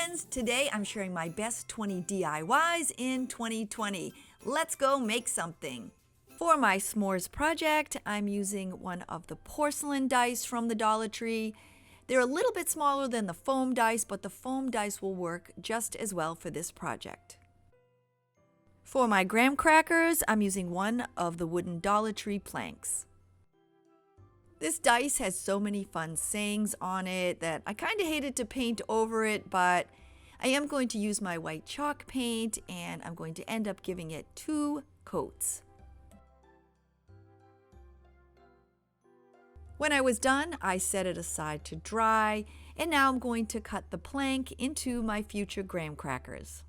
friends! Today I'm sharing my best 20 DIYs in 2020. Let's go make something. For my s'mores project, I'm using one of the porcelain dice from the Dollar Tree. They're a little bit smaller than the foam dice, but the foam dice will work just as well for this project. For my graham crackers, I'm using one of the wooden Dollar Tree planks. This dice has so many fun sayings on it that I kind of hated to paint over it, but I am going to use my white chalk paint and I'm going to end up giving it 2 coats. When I was done, I set it aside to dry, and now I'm going to cut the plank into my future graham crackers.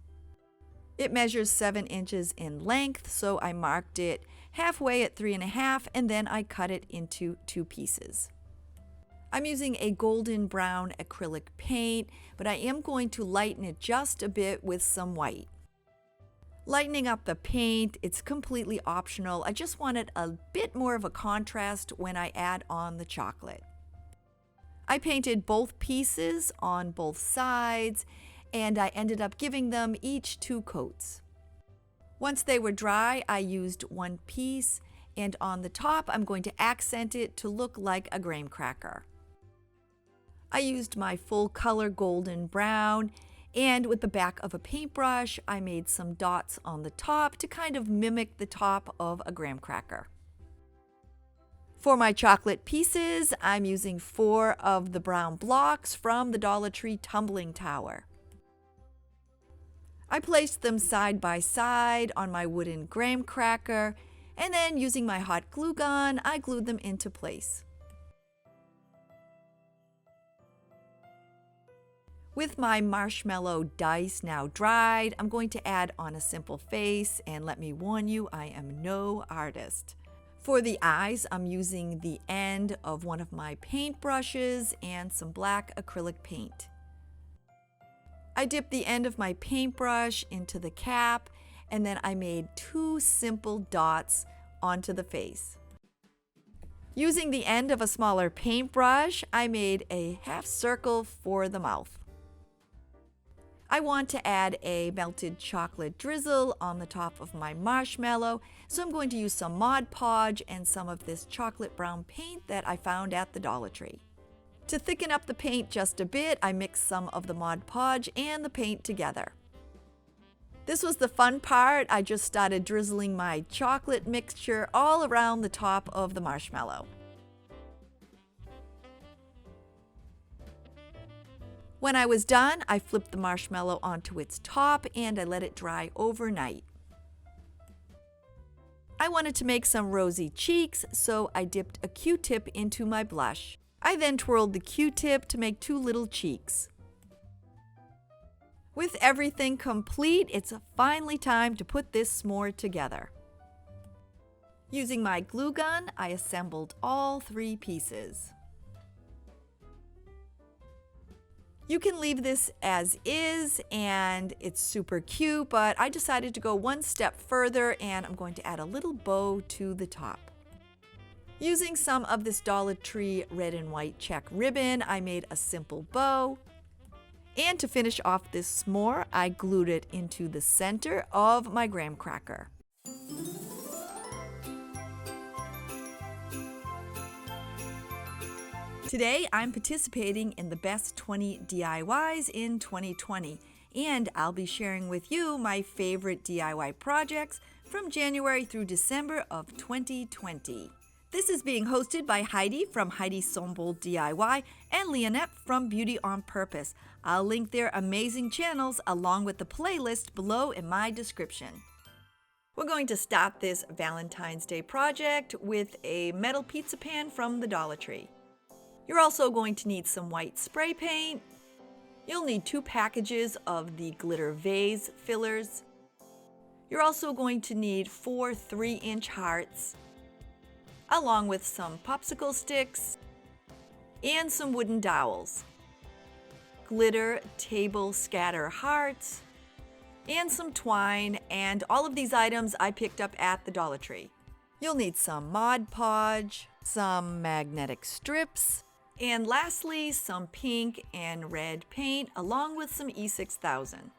It measures 7 inches in length, so I marked it halfway at 3.5 and then I cut it into 2 pieces. I'm using a golden brown acrylic paint, but I am going to lighten it just a bit with some white. Lightening up the paint, it's completely optional. I just wanted a bit more of a contrast when I add on the chocolate. I painted both pieces on both sides, and I ended up giving them each 2 coats. Once they were dry, I used 1 piece, and on the top I'm going to accent it to look like a graham cracker. I used my full color golden brown, and with the back of a paintbrush, I made some dots on the top to kind of mimic the top of a graham cracker. For my chocolate pieces, I'm using 4 of the brown blocks from the Dollar Tree tumbling tower. I placed them side by side on my wooden graham cracker, and then using my hot glue gun, I glued them into place. With my marshmallow dice now dried, I'm going to add on a simple face, and let me warn you, I am no artist. For the eyes, I'm using the end of one of my paintbrushes and some black acrylic paint. I dipped the end of my paintbrush into the cap, and then I made 2 simple dots onto the face. Using the end of a smaller paintbrush, I made a half circle for the mouth. I want to add a melted chocolate drizzle on the top of my marshmallow, so I'm going to use some Mod Podge and some of this chocolate brown paint that I found at the Dollar Tree. To thicken up the paint just a bit, I mixed some of the Mod Podge and the paint together. This was the fun part. I just started drizzling my chocolate mixture all around the top of the marshmallow. When I was done, I flipped the marshmallow onto its top and I let it dry overnight. I wanted to make some rosy cheeks, so I dipped a Q-tip into my blush. I then twirled the Q-tip to make 2 little cheeks. With everything complete, it's finally time to put this s'more together. Using my glue gun, I assembled all 3 pieces. You can leave this as is and it's super cute, but I decided to go 1 step further and I'm going to add a little bow to the top. Using some of this Dollar Tree red and white check ribbon, I made a simple bow. And to finish off this s'more, I glued it into the center of my graham cracker. Today, I'm participating in the best 20 DIYs in 2020, and I'll be sharing with you my favorite DIY projects from January through December of 2020. This is being hosted by Heidi from Heidi Sonboul DIY and Lianep from Beauty on Purpose. I'll link their amazing channels along with the playlist below in my description. We're going to start this Valentine's Day project with a metal pizza pan from the Dollar Tree. You're also going to need some white spray paint. You'll need 2 packages of the glitter vase fillers. You're also going to need 4 3-inch hearts, along with some popsicle sticks and some wooden dowels, glitter table scatter hearts, and some twine, and all of these items I picked up at the Dollar Tree. You'll need some Mod Podge, some magnetic strips, And lastly, some pink and red paint along with some E6000.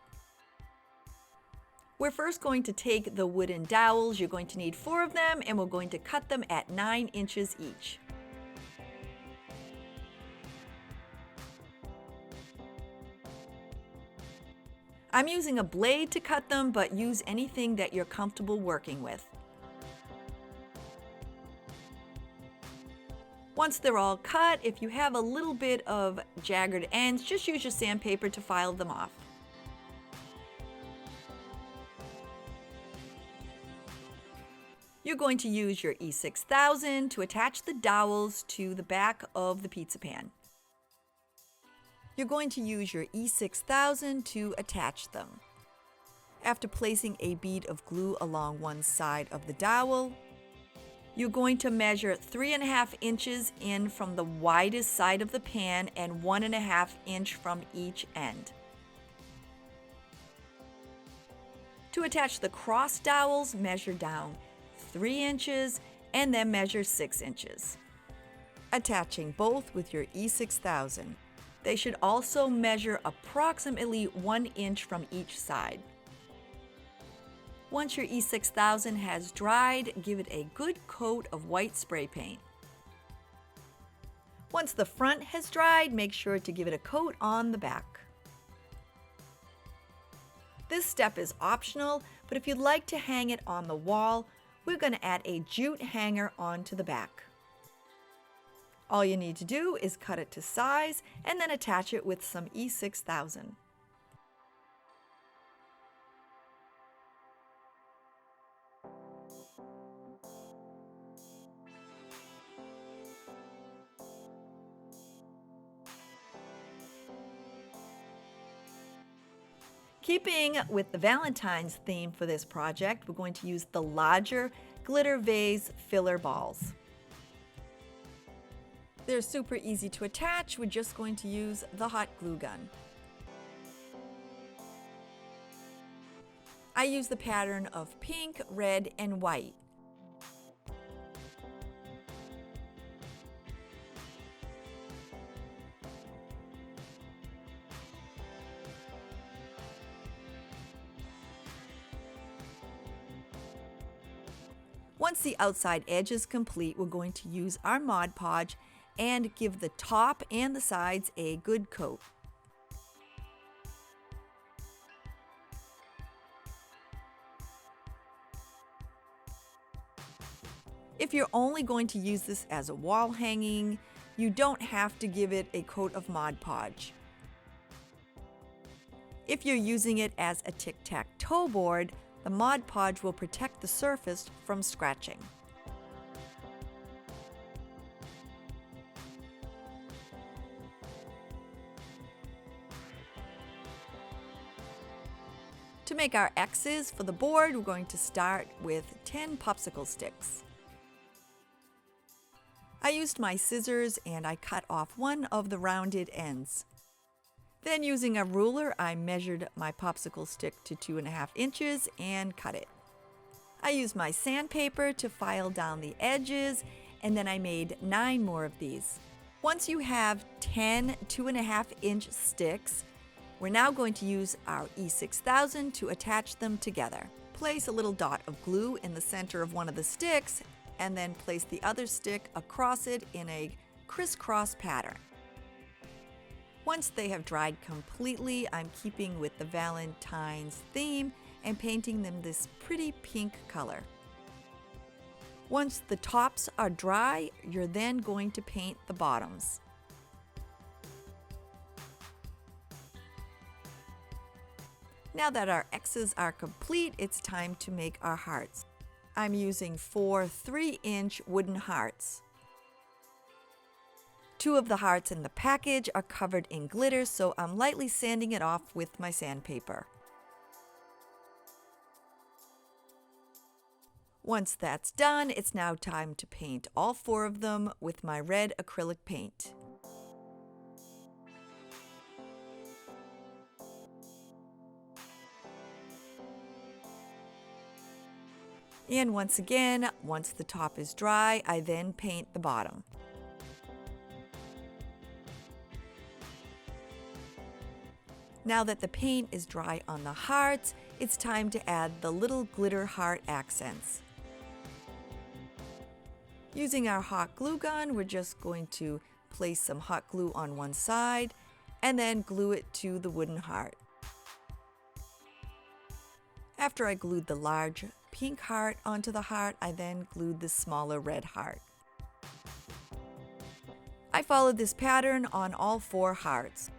We're first going to take the wooden dowels. You're going to need 4 of them, and we're going to cut them at 9 inches each. I'm using a blade to cut them, but use anything that you're comfortable working with. Once they're all cut, if you have a little bit of jagged ends, just use your sandpaper to file them off. You're going to use your E6000 to attach the dowels to the back of the pizza pan. You're going to use your E6000 to attach them. After placing a bead of glue along one side of the dowel, you're going to measure 3.5 inches in from the widest side of the pan and 1.5 inch from each end. To attach the cross dowels, measure down 3 inches and then measure 6 inches. Attaching both with your E6000. They should also measure approximately 1 inch from each side. Once your E6000 has dried, give it a good coat of white spray paint. Once the front has dried, make sure to give it a coat on the back. This step is optional, but if you'd like to hang it on the wall, we're going to add a jute hanger onto the back. All you need to do is cut it to size and then attach it with some E6000. Keeping with the Valentine's theme for this project, we're going to use the larger glitter vase filler balls. They're super easy to attach. We're just going to use the hot glue gun. I use the pattern of pink, red, and white. Once the outside edge is complete, we're going to use our Mod Podge and give the top and the sides a good coat. If you're only going to use this as a wall hanging, you don't have to give it a coat of Mod Podge. If you're using it as a tic-tac-toe board, the Mod Podge will protect the surface from scratching. To make our X's for the board, we're going to start with 10 popsicle sticks. I used my scissors and I cut off one of the rounded ends. Then using a ruler, I measured my popsicle stick to 2.5 inches and cut it. I used my sandpaper to file down the edges, and then I made 9 more of these. Once you have 10 2.5-inch sticks, we're now going to use our E6000 to attach them together. Place a little dot of glue in the center of one of the sticks, and then place the other stick across it in a crisscross pattern. Once they have dried completely, I'm keeping with the Valentine's theme and painting them this pretty pink color. Once the tops are dry, you're then going to paint the bottoms. Now that our X's are complete, it's time to make our hearts. I'm using 4 3-inch wooden hearts. 2 of the hearts in the package are covered in glitter, so I'm lightly sanding it off with my sandpaper. Once that's done, it's now time to paint all 4 of them with my red acrylic paint. And once again, once the top is dry, I then paint the bottom. Now that the paint is dry on the hearts, it's time to add the little glitter heart accents. Using our hot glue gun, we're just going to place some hot glue on one side and then glue it to the wooden heart. After I glued the large pink heart onto the heart, I then glued the smaller red heart. I followed this pattern on all 4 hearts.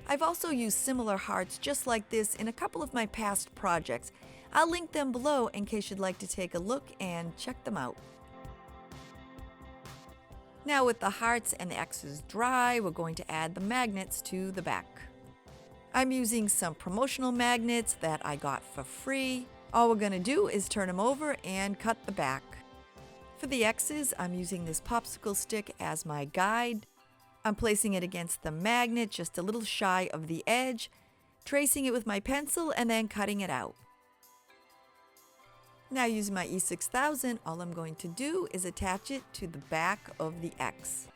I've also used similar hearts just like this in a couple of my past projects. I'll link them below in case you'd like to take a look and check them out. Now with the hearts and the X's dry, we're going to add the magnets to the back. I'm using some promotional magnets that I got for free. All we're going to do is turn them over and cut the back. For the X's, I'm using this popsicle stick as my guide. I'm placing it against the magnet just a little shy of the edge, tracing it with my pencil and then cutting it out. Now using my E6000, all I'm going to do is attach it to the back of the X.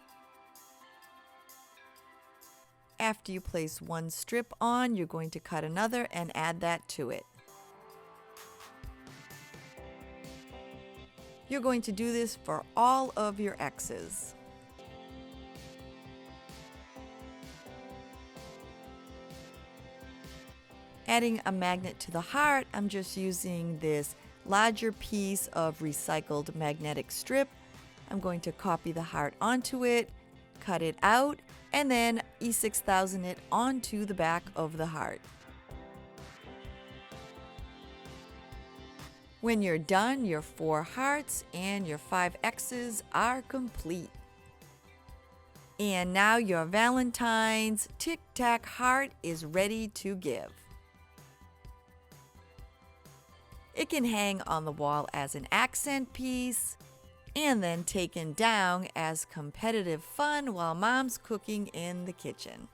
After you place one strip on, you're going to cut another and add that to it. You're going to do this for all of your X's. Adding a magnet to the heart, I'm just using this larger piece of recycled magnetic strip. I'm going to copy the heart onto it, cut it out, and then E6000 it onto the back of the heart. When you're done, your 4 hearts and your 5 X's are complete. And now your Valentine's Tic Tac heart is ready to give. It can hang on the wall as an accent piece and then taken down as competitive fun while mom's cooking in the kitchen.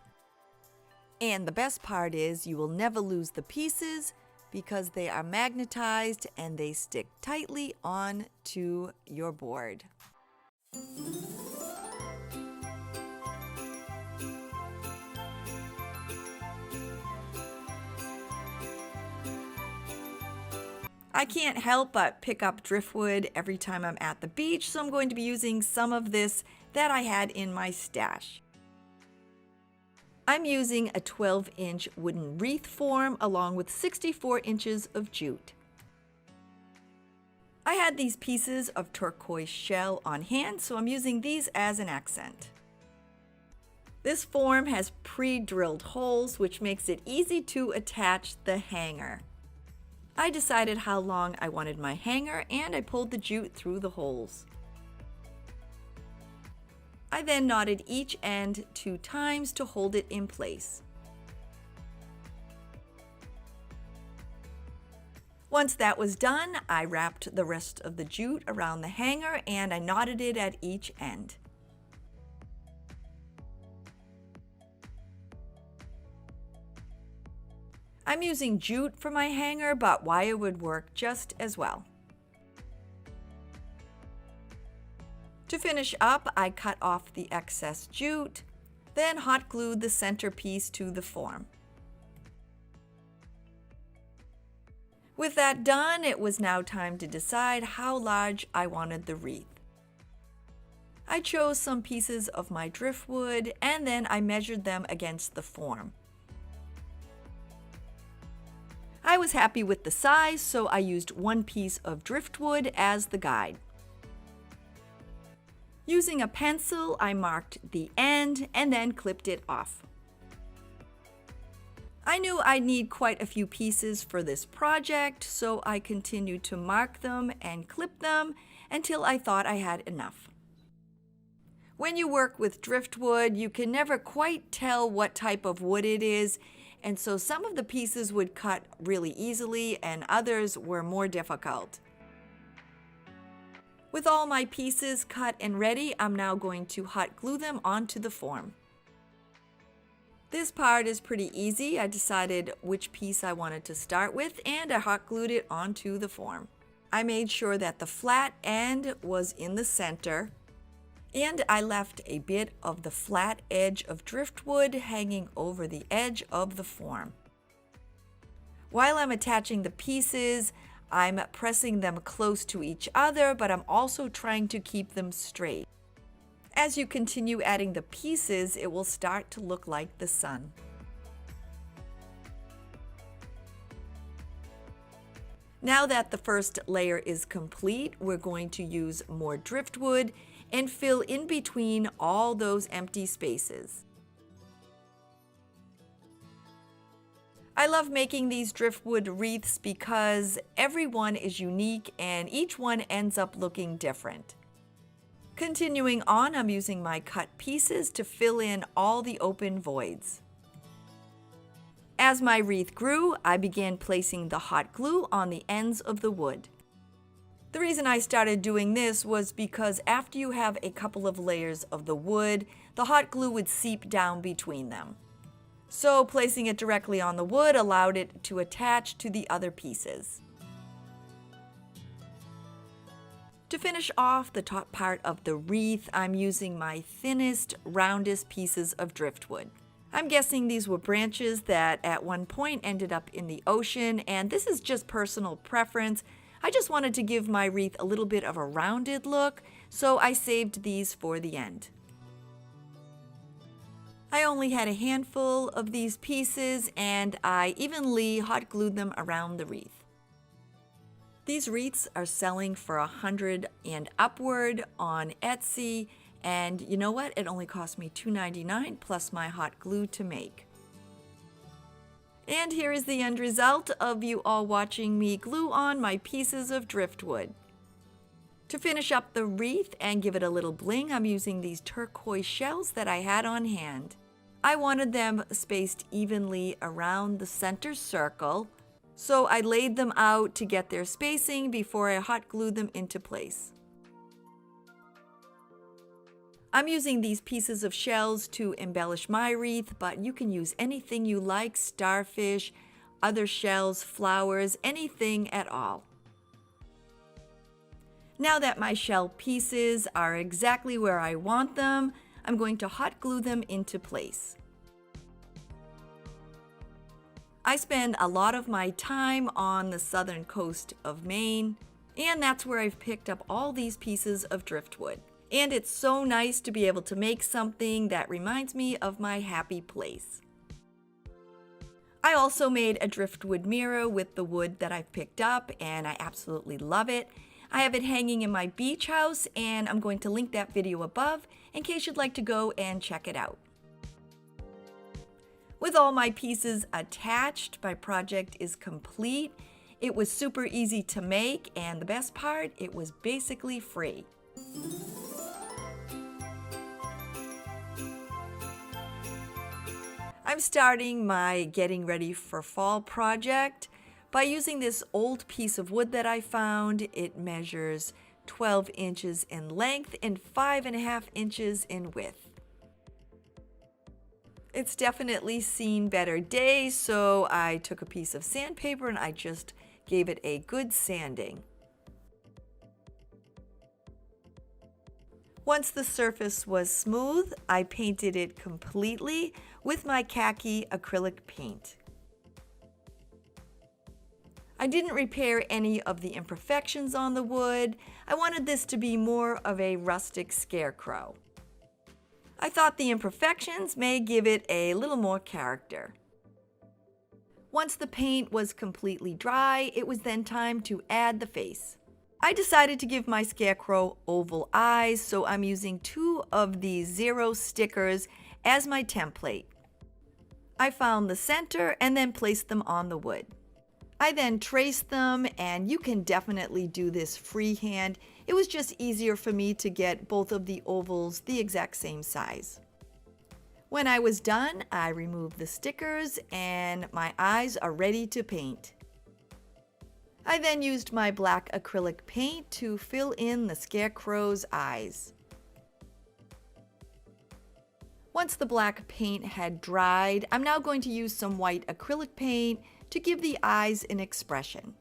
And the best part is you will never lose the pieces because they are magnetized and they stick tightly onto your board. I can't help but pick up driftwood every time I'm at the beach, so I'm going to be using some of this that I had in my stash. I'm using a 12-inch wooden wreath form along with 64 inches of jute. I had these pieces of turquoise shell on hand, so I'm using these as an accent. This form has pre-drilled holes, which makes it easy to attach the hanger. I decided how long I wanted my hanger and I pulled the jute through the holes. I then knotted each end 2 times to hold it in place. Once that was done, I wrapped the rest of the jute around the hanger and I knotted it at each end. I'm using jute for my hanger, but wire would work just as well. To finish up, I cut off the excess jute, then hot glued the centerpiece to the form. With that done, it was now time to decide how large I wanted the wreath. I chose some pieces of my driftwood and then I measured them against the form. I was happy with the size, so I used 1 piece of driftwood as the guide. Using a pencil, I marked the end and then clipped it off. I knew I'd need quite a few pieces for this project, so I continued to mark them and clip them until I thought I had enough. When you work with driftwood, you can never quite tell what type of wood it is, and so some of the pieces would cut really easily and others were more difficult. With all my pieces cut and ready, I'm now going to hot glue them onto the form. This part is pretty easy. I decided which piece I wanted to start with and I hot glued it onto the form. I made sure that the flat end was in the center And I left a bit of the flat edge of driftwood hanging over the edge of the form. While I'm attaching the pieces, I'm pressing them close to each other, but I'm also trying to keep them straight. As you continue adding the pieces, it will start to look like the sun. Now that the first layer is complete, we're going to use more driftwood and fill in between all those empty spaces. I love making these driftwood wreaths because every one is unique and each one ends up looking different. Continuing on, I'm using my cut pieces to fill in all the open voids. As my wreath grew, I began placing the hot glue on the ends of the wood. The reason I started doing this was because after you have a couple of layers of the wood, the hot glue would seep down between them. So placing it directly on the wood allowed it to attach to the other pieces. To finish off the top part of the wreath, I'm using my thinnest, roundest pieces of driftwood. I'm guessing these were branches that at one point ended up in the ocean, and this is just personal preference. I just wanted to give my wreath a little bit of a rounded look, so I saved these for the end. I only had a handful of these pieces, and I evenly hot glued them around the wreath. These wreaths are selling for $100 and upward on Etsy, and you know what? It only cost me $2.99 plus my hot glue to make. And here is the end result of you all watching me glue on my pieces of driftwood. To finish up the wreath and give it a little bling, I'm using these turquoise shells that I had on hand. I wanted them spaced evenly around the center circle, so I laid them out to get their spacing before I hot glued them into place. I'm using these pieces of shells to embellish my wreath, but you can use anything you like, starfish, other shells, flowers, anything at all. Now that my shell pieces are exactly where I want them, I'm going to hot glue them into place. I spend a lot of my time on the southern coast of Maine, and that's where I've picked up all these pieces of driftwood. And it's so nice to be able to make something that reminds me of my happy place. I also made a driftwood mirror with the wood that I've picked up, and I absolutely love it. I have it hanging in my beach house, and I'm going to link that video above in case you'd like to go and check it out. With all my pieces attached, my project is complete. It was super easy to make, and the best part, it was basically free. I'm starting my getting ready for fall project by using this old piece of wood that I found. It measures 12 inches in length and 5.5 inches in width. It's definitely seen better days, so I took a piece of sandpaper and I just gave it a good sanding. Once the surface was smooth, I painted it completely with my khaki acrylic paint. I didn't repair any of the imperfections on the wood. I wanted this to be more of a rustic scarecrow. I thought the imperfections may give it a little more character. Once the paint was completely dry, it was then time to add the face. I decided to give my scarecrow oval eyes, so I'm using 2 of these 0 stickers as my template. I found the center and then placed them on the wood. I then traced them, and you can definitely do this freehand. It was just easier for me to get both of the ovals the exact same size. When I was done, I removed the stickers and my eyes are ready to paint. I then used my black acrylic paint to fill in the scarecrow's eyes. Once the black paint had dried, I'm now going to use some white acrylic paint to give the eyes an expression.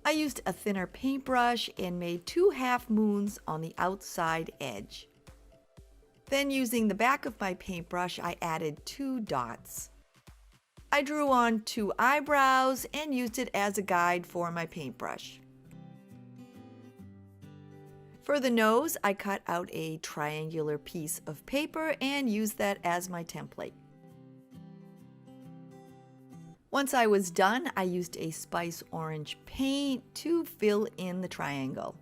I used a thinner paintbrush and made 2 half moons on the outside edge. Then using the back of my paintbrush, I added 2 dots. I drew on 2 eyebrows and used it as a guide for my paintbrush. For the nose, I cut out a triangular piece of paper and used that as my template. Once I was done, I used a spice orange paint to fill in the triangle.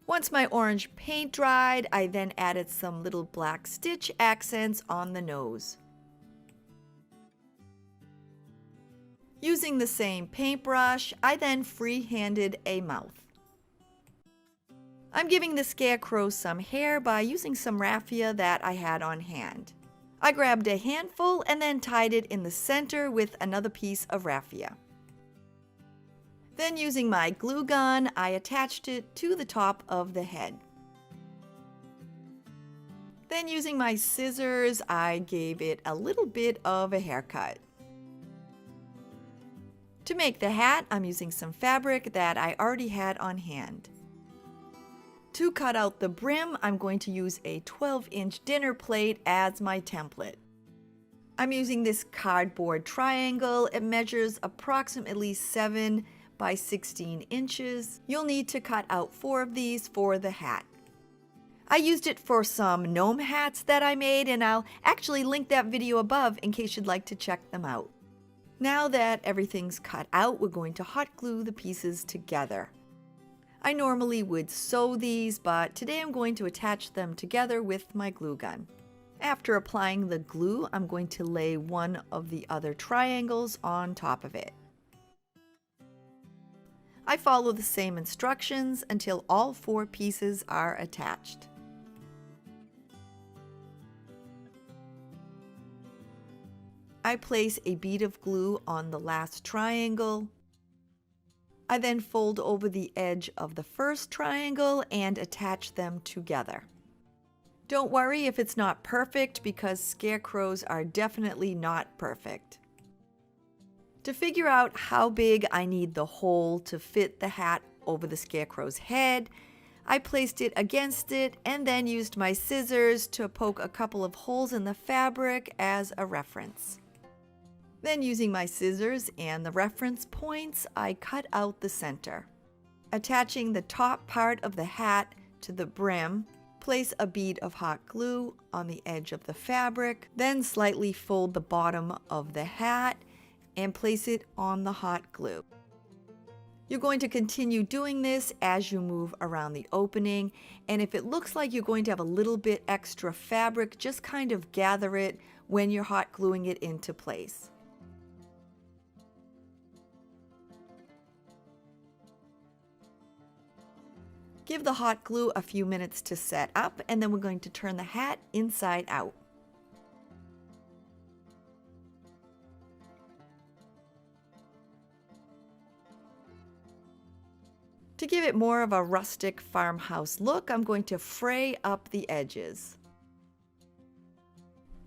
Once my orange paint dried, I then added some little black stitch accents on the nose. Using the same paintbrush, I then free-handed a mouth. I'm giving the scarecrow some hair by using some raffia that I had on hand. I grabbed a handful and then tied it in the center with another piece of raffia. Then using my glue gun, I attached it to the top of the head. Then using my scissors, I gave it a little bit of a haircut. To make the hat, I'm using some fabric that I already had on hand. To cut out the brim, I'm going to use a 12-inch dinner plate as my template. I'm using this cardboard triangle. It measures approximately 7 by 16 inches. You'll need to cut out 4 of these for the hat. I used it for some gnome hats that I made, and I'll actually link that video above in case you'd like to check them out. Now that everything's cut out, we're going to hot glue the pieces together. I normally would sew these, but today I'm going to attach them together with my glue gun. After applying the glue, I'm going to lay one of the other triangles on top of it. I follow the same instructions until all 4 pieces are attached. I place a bead of glue on the last triangle. I then fold over the edge of the first triangle and attach them together. Don't worry if it's not perfect, because scarecrows are definitely not perfect. To figure out how big I need the hole to fit the hat over the scarecrow's head, I placed it against it and then used my scissors to poke a couple of holes in the fabric as a reference. Then using my scissors and the reference points, I cut out the center. Attaching the top part of the hat to the brim, place a bead of hot glue on the edge of the fabric, then slightly fold the bottom of the hat and place it on the hot glue. You're going to continue doing this as you move around the opening, and if it looks like you're going to have a little bit extra fabric, just kind of gather it when you're hot gluing it into place. Give the hot glue a few minutes to set up, and then we're going to turn the hat inside out. To give it more of a rustic farmhouse look, I'm going to fray up the edges.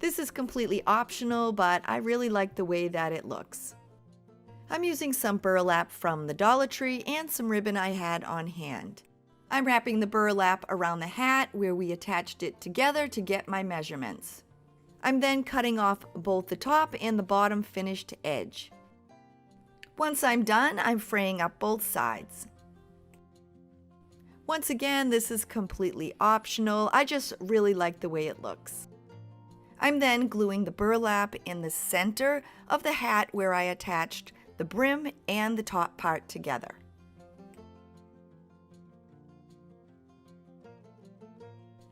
This is completely optional, but I really like the way that it looks. I'm using some burlap from the Dollar Tree and some ribbon I had on hand. I'm wrapping the burlap around the hat where we attached it together to get my measurements. I'm then cutting off both the top and the bottom finished edge. Once I'm done, I'm fraying up both sides. Once again, this is completely optional. I just really like the way it looks. I'm then gluing the burlap in the center of the hat where I attached the brim and the top part together.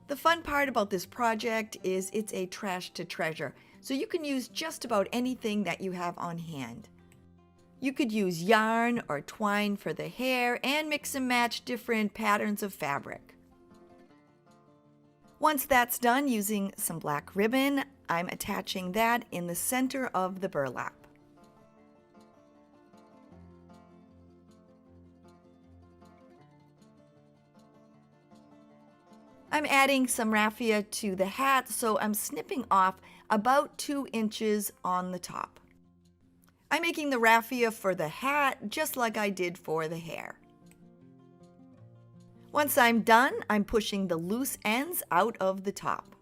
The fun part about this project is it's a trash to treasure, so you can use just about anything that you have on hand. You could use yarn or twine for the hair and mix and match different patterns of fabric. Once that's done, using some black ribbon, I'm attaching that in the center of the burlap. I'm adding some raffia to the hat, so I'm snipping off about 2 inches on the top. I'm making the raffia for the hat just like I did for the hair. Once I'm done, I'm pushing the loose ends out of the top.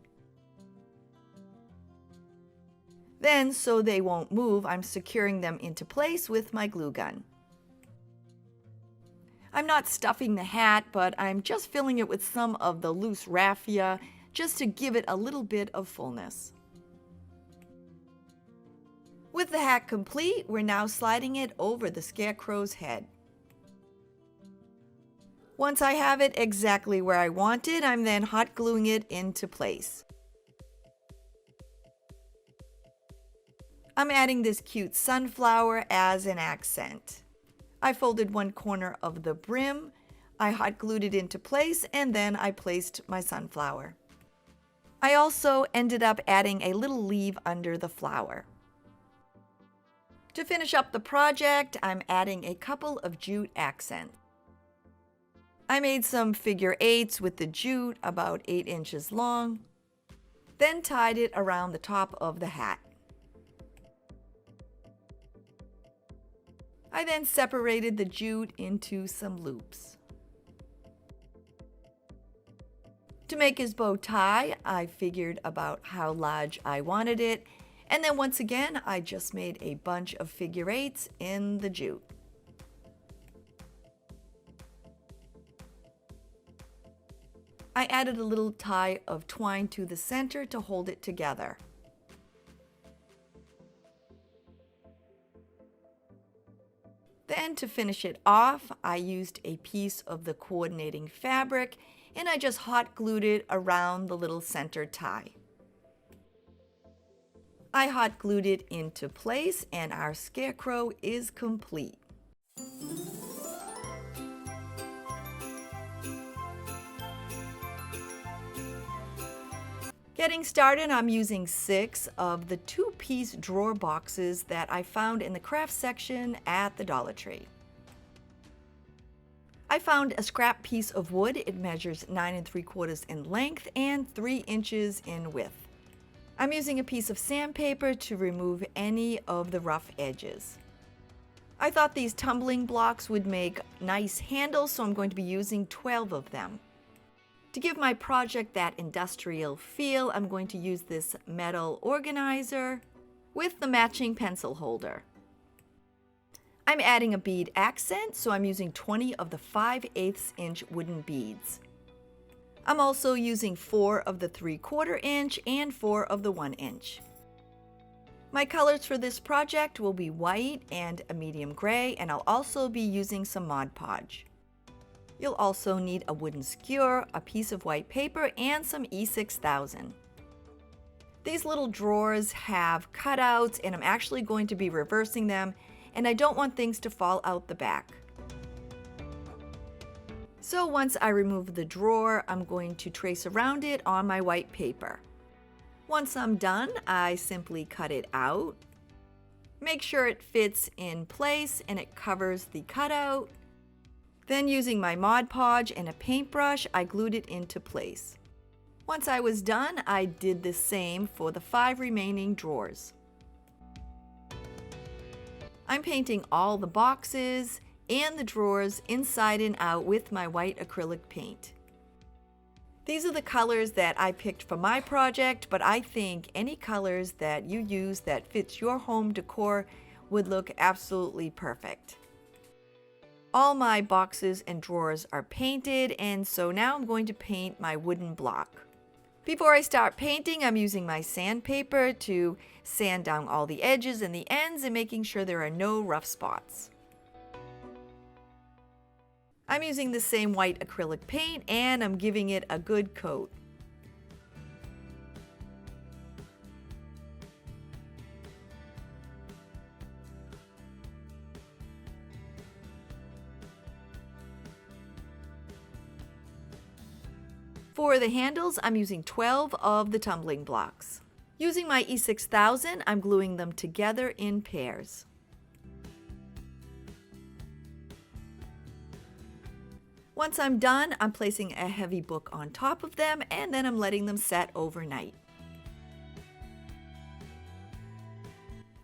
Then, so they won't move, I'm securing them into place with my glue gun. I'm not stuffing the hat, but I'm just filling it with some of the loose raffia just to give it a little bit of fullness. With the hat complete, we're now sliding it over the scarecrow's head. Once I have it exactly where I want it, I'm then hot gluing it into place. I'm adding this cute sunflower as an accent. I folded one corner of the brim, I hot glued it into place, and then I placed my sunflower. I also ended up adding a little leaf under the flower. To finish up the project, I'm adding a couple of jute accents. I made some figure eights with the jute about 8 inches long, then tied it around the top of the hat. I then separated the jute into some loops. To make his bow tie, I figured about how large I wanted it, and then once again, I just made a bunch of figure eights in the jute. I added a little tie of twine to the center to hold it together. Then to finish it off, I used a piece of the coordinating fabric and I just hot glued it around the little center tie. I hot glued it into place and our scarecrow is complete. Getting started, I'm using 6 of the 2-piece drawer boxes that I found in the craft section at the Dollar Tree. I found a scrap piece of wood. It measures 9 3/4 in length and 3 inches in width. I'm using a piece of sandpaper to remove any of the rough edges. I thought these tumbling blocks would make nice handles, so I'm going to be using 12 of them. To give my project that industrial feel, I'm going to use this metal organizer with the matching pencil holder. I'm adding a bead accent, so I'm using 20 of the 5/8 inch wooden beads. I'm also using 4 of the 3/4 inch and 4 of the 1 inch. My colors for this project will be white and a medium gray, and I'll also be using some Mod Podge. You'll also need a wooden skewer, a piece of white paper, and some E6000. These little drawers have cutouts, and I'm actually going to be reversing them, and I don't want things to fall out the back. So once I remove the drawer, I'm going to trace around it on my white paper. Once I'm done, I simply cut it out. Make sure it fits in place and it covers the cutout. Then using my Mod Podge and a paintbrush, I glued it into place. Once I was done, I did the same for the 5 remaining drawers. I'm painting all the boxes and the drawers inside and out with my white acrylic paint. These are the colors that I picked for my project, but I think any colors that you use that fits your home decor would look absolutely perfect. All my boxes and drawers are painted, and so now I'm going to paint my wooden block. Before I start painting, I'm using my sandpaper to sand down all the edges and the ends and making sure there are no rough spots. I'm using the same white acrylic paint and I'm giving it a good coat. For the handles, I'm using 12 of the tumbling blocks. Using my E6000, I'm gluing them together in pairs. Once I'm done, I'm placing a heavy book on top of them and then I'm letting them set overnight.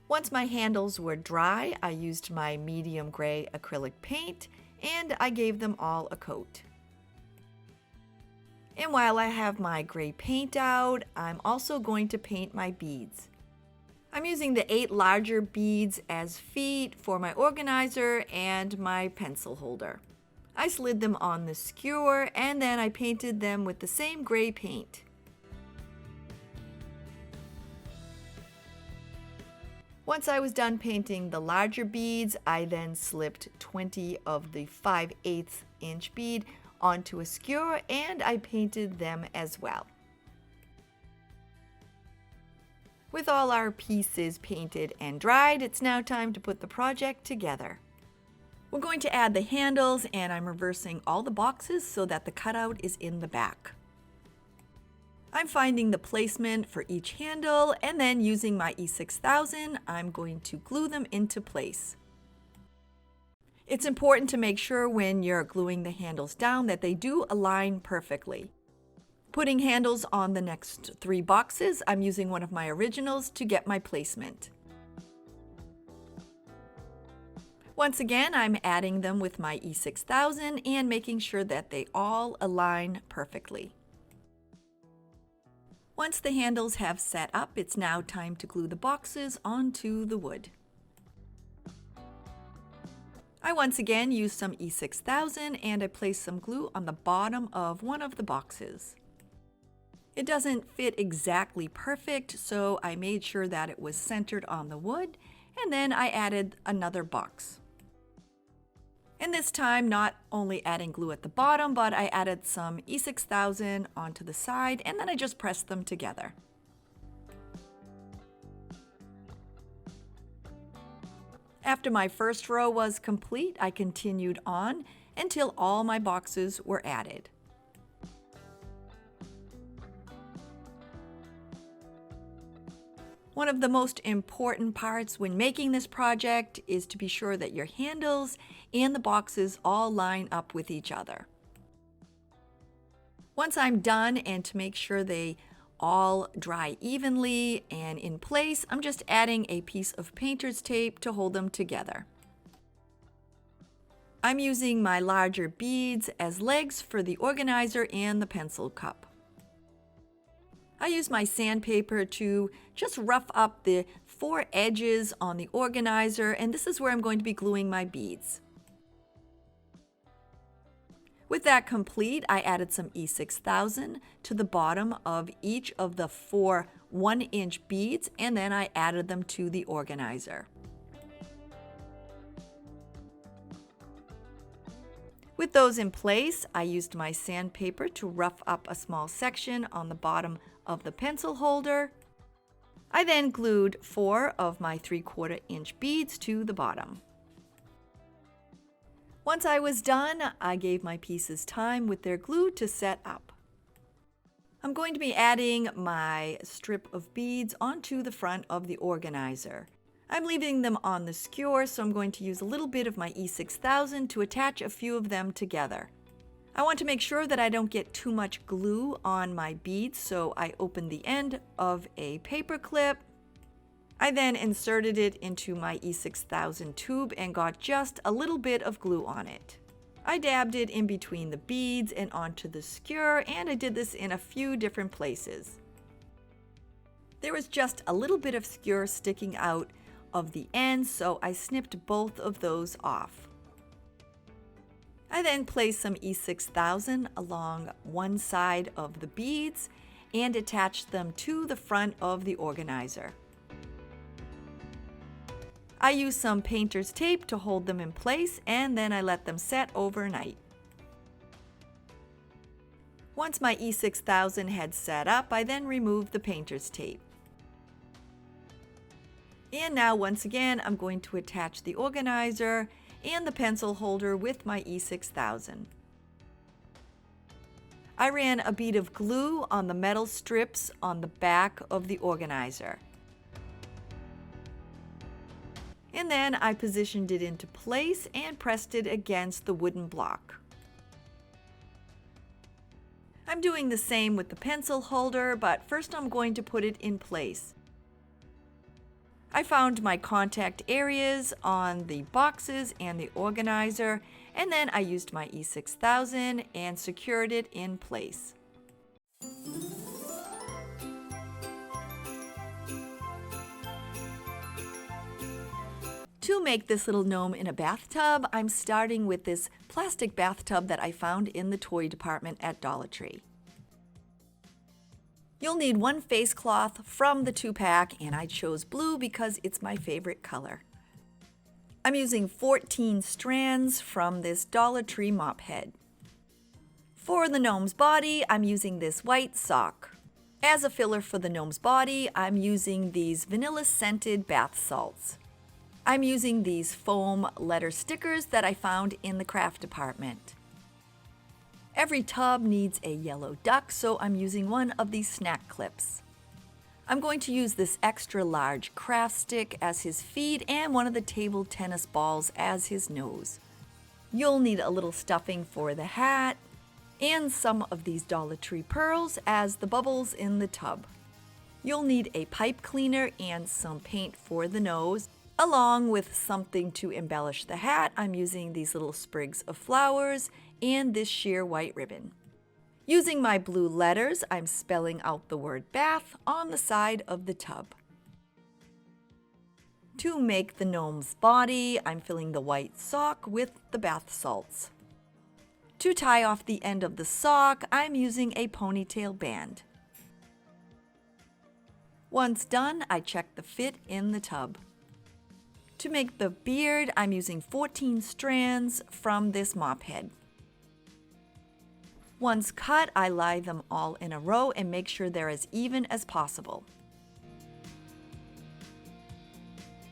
Once my handles were dry, I used my medium gray acrylic paint and I gave them all a coat. And while I have my gray paint out, I'm also going to paint my beads. I'm using the 8 larger beads as feet for my organizer and my pencil holder. I slid them on the skewer and then I painted them with the same gray paint. Once I was done painting the larger beads, I then slipped 20 of the 5/8 inch bead onto a skewer and I painted them as well. With all our pieces painted and dried, it's now time to put the project together. We're going to add the handles and I'm reversing all the boxes so that the cutout is in the back. I'm finding the placement for each handle and then using my E6000, I'm going to glue them into place. It's important to make sure when you're gluing the handles down that they do align perfectly. Putting handles on the next 3 boxes, I'm using one of my originals to get my placement. Once again, I'm adding them with my E6000 and making sure that they all align perfectly. Once the handles have set up, it's now time to glue the boxes onto the wood. I once again used some E6000 and I placed some glue on the bottom of one of the boxes. It doesn't fit exactly perfect, so I made sure that it was centered on the wood, and then I added another box. And this time, not only adding glue at the bottom, but I added some E6000 onto the side, and then I just pressed them together. After my first row was complete, I continued on until all my boxes were added. One of the most important parts when making this project is to be sure that your handles and the boxes all line up with each other. Once I'm done, and to make sure they all dry evenly and in place, I'm just adding a piece of painter's tape to hold them together. I'm using my larger beads as legs for the organizer and the pencil cup. I use my sandpaper to just rough up the 4 edges on the organizer, and this is where I'm going to be gluing my beads. With that complete, I added some E6000 to the bottom of each of the 4 1-inch beads, and then I added them to the organizer. With those in place, I used my sandpaper to rough up a small section on the bottom of the pencil holder. I then glued 4 of my 3/4 inch beads to the bottom. Once I was done, I gave my pieces time with their glue to set up. I'm going to be adding my strip of beads onto the front of the organizer. I'm leaving them on the skewer, so I'm going to use a little bit of my E6000 to attach a few of them together. I want to make sure that I don't get too much glue on my beads, so I opened the end of a paper clip. I then inserted it into my E6000 tube and got just a little bit of glue on it. I dabbed it in between the beads and onto the skewer, and I did this in a few different places. There was just a little bit of skewer sticking out of the end, so I snipped both of those off. I then placed some E6000 along one side of the beads and attached them to the front of the organizer. I used some painter's tape to hold them in place, and then I let them set overnight. Once my E6000 had set up, I then removed the painter's tape. And now once again, I'm going to attach the organizer and the pencil holder with my E6000. I ran a bead of glue on the metal strips on the back of the organizer. And then I positioned it into place and pressed it against the wooden block. I'm doing the same with the pencil holder, but first I'm going to put it in place. I found my contact areas on the boxes and the organizer, and then I used my E6000 and secured it in place. To make this little gnome in a bathtub, I'm starting with this plastic bathtub that I found in the toy department at Dollar Tree. You'll need one face cloth from the 2-pack, and I chose blue because it's my favorite color. I'm using 14 strands from this Dollar Tree mop head. For the gnome's body, I'm using this white sock. As a filler for the gnome's body, I'm using these vanilla scented bath salts. I'm using these foam letter stickers that I found in the craft department. Every tub needs a yellow duck, so I'm using one of these snack clips. I'm going to use this extra large craft stick as his feet and one of the table tennis balls as his nose. You'll need a little stuffing for the hat and some of these Dollar Tree pearls as the bubbles in the tub. You'll need a pipe cleaner and some paint for the nose. Along with something to embellish the hat, I'm using these little sprigs of flowers and this sheer white ribbon. Using my blue letters, I'm spelling out the word bath on the side of the tub. To make the gnome's body, I'm filling the white sock with the bath salts. To tie off the end of the sock, I'm using a ponytail band. Once done, I check the fit in the tub. To make the beard, I'm using 14 strands from this mop head. Once cut, I lie them all in a row and make sure they're as even as possible.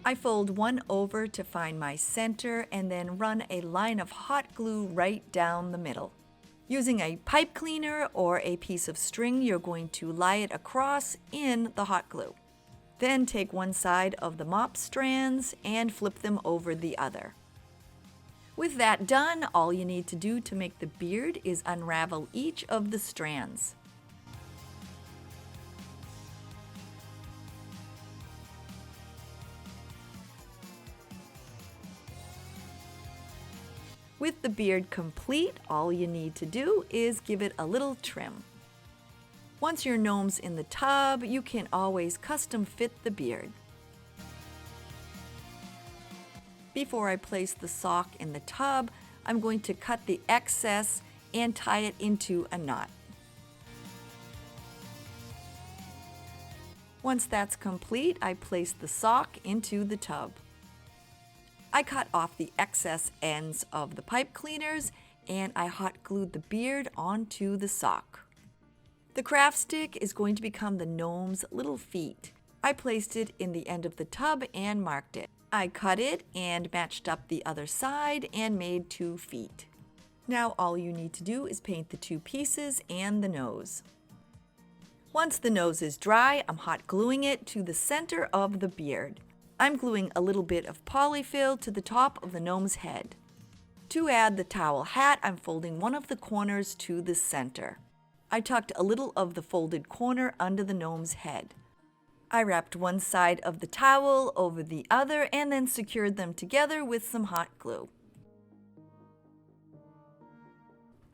I fold one over to find my center and then run a line of hot glue right down the middle. Using a pipe cleaner or a piece of string, you're going to lie it across in the hot glue. Then take one side of the mop strands and flip them over the other. With that done, all you need to do to make the beard is unravel each of the strands. With the beard complete, all you need to do is give it a little trim. Once your gnome's in the tub, you can always custom fit the beard. Before I place the sock in the tub, I'm going to cut the excess and tie it into a knot. Once that's complete, I place the sock into the tub. I cut off the excess ends of the pipe cleaners and I hot glued the beard onto the sock. The craft stick is going to become the gnome's little feet. I placed it in the end of the tub and marked it. I cut it and matched up the other side and made 2 feet. Now all you need to do is paint the 2 pieces and the nose. Once the nose is dry, I'm hot gluing it to the center of the beard. I'm gluing a little bit of polyfill to the top of the gnome's head. To add the towel hat, I'm folding one of the corners to the center. I tucked a little of the folded corner under the gnome's head. I wrapped one side of the towel over the other and then secured them together with some hot glue.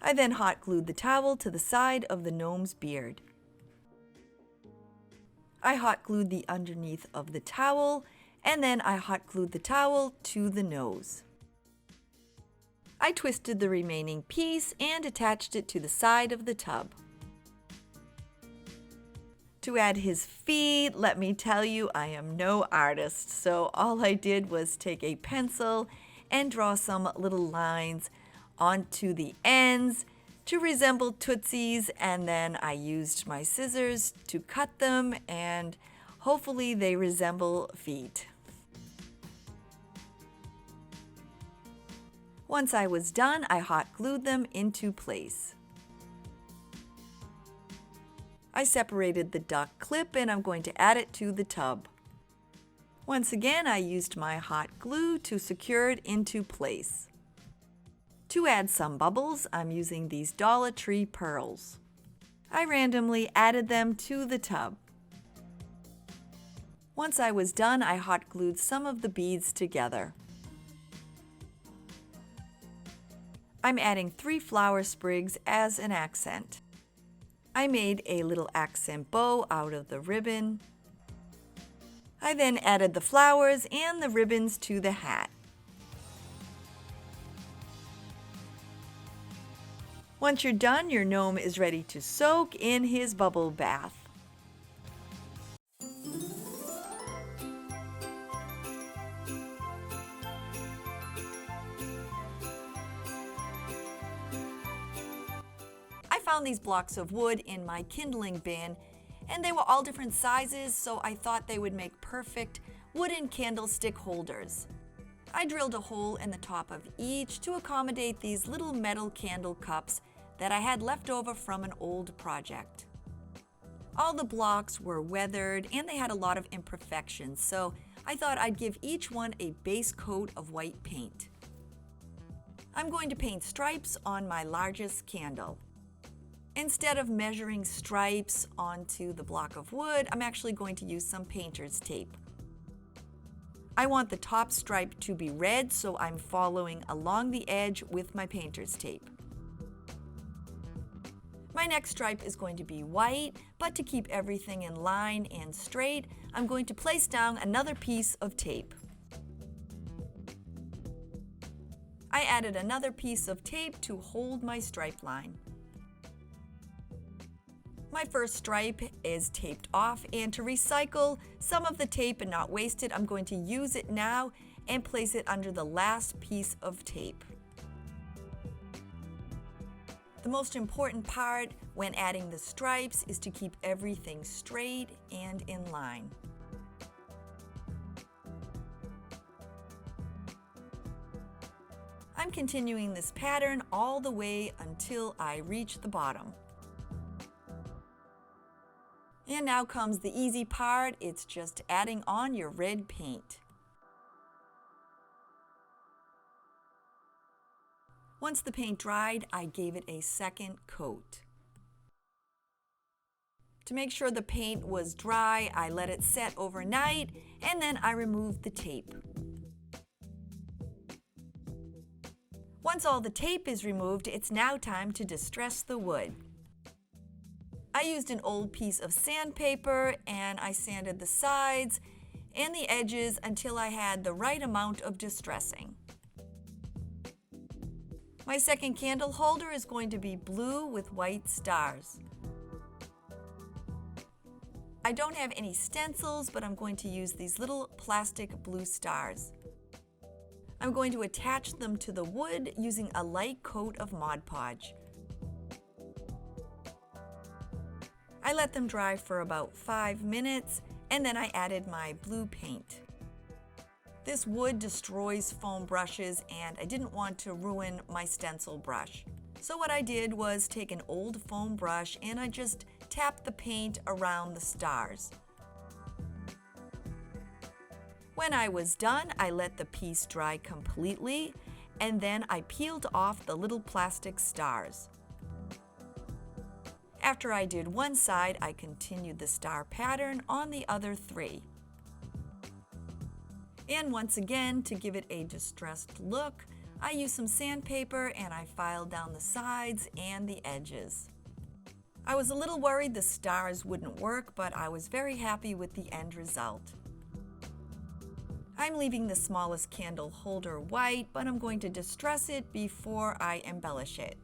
I then hot glued the towel to the side of the gnome's beard. I hot glued the underneath of the towel and then I hot glued the towel to the nose. I twisted the remaining piece and attached it to the side of the tub. To add his feet, let me tell you, I am no artist, so all I did was take a pencil and draw some little lines onto the ends to resemble tootsies, and then I used my scissors to cut them, and hopefully they resemble feet. Once I was done, I hot glued them into place. I separated the duck clip and I'm going to add it to the tub. Once again, I used my hot glue to secure it into place. To add some bubbles, I'm using these Dollar Tree pearls. I randomly added them to the tub. Once I was done, I hot glued some of the beads together. I'm adding 3 flower sprigs as an accent. I made a little accent bow out of the ribbon. I then added the flowers and the ribbons to the hat. Once you're done, your gnome is ready to soak in his bubble bath. I found these blocks of wood in my kindling bin, and they were all different sizes, so I thought they would make perfect wooden candlestick holders. I drilled a hole in the top of each to accommodate these little metal candle cups that I had left over from an old project. All the blocks were weathered and they had a lot of imperfections, so I thought I'd give each one a base coat of white paint. I'm going to paint stripes on my largest candle. Instead of measuring stripes onto the block of wood, I'm actually going to use some painter's tape. I want the top stripe to be red, so I'm following along the edge with my painter's tape. My next stripe is going to be white, but to keep everything in line and straight, I'm going to place down another piece of tape. I added another piece of tape to hold my stripe line. My first stripe is taped off, and to recycle some of the tape and not waste it, I'm going to use it now and place it under the last piece of tape. The most important part when adding the stripes is to keep everything straight and in line. I'm continuing this pattern all the way until I reach the bottom. And now comes the easy part. It's just adding on your red paint. Once the paint dried, I gave it a second coat. To make sure the paint was dry, I let it set overnight, and then I removed the tape. Once all the tape is removed, it's now time to distress the wood. I used an old piece of sandpaper and I sanded the sides and the edges until I had the right amount of distressing. My second candle holder is going to be blue with white stars. I don't have any stencils, but I'm going to use these little plastic blue stars. I'm going to attach them to the wood using a light coat of Mod Podge. I let them dry for about 5 minutes, and then I added my blue paint. This wood destroys foam brushes, and I didn't want to ruin my stencil brush. So what I did was take an old foam brush and I just tapped the paint around the stars. When I was done, I let the piece dry completely, and then I peeled off the little plastic stars. After I did one side, I continued the star pattern on the other 3. And once again, to give it a distressed look, I used some sandpaper and I filed down the sides and the edges. I was a little worried the stars wouldn't work, but I was very happy with the end result. I'm leaving the smallest candle holder white, but I'm going to distress it before I embellish it.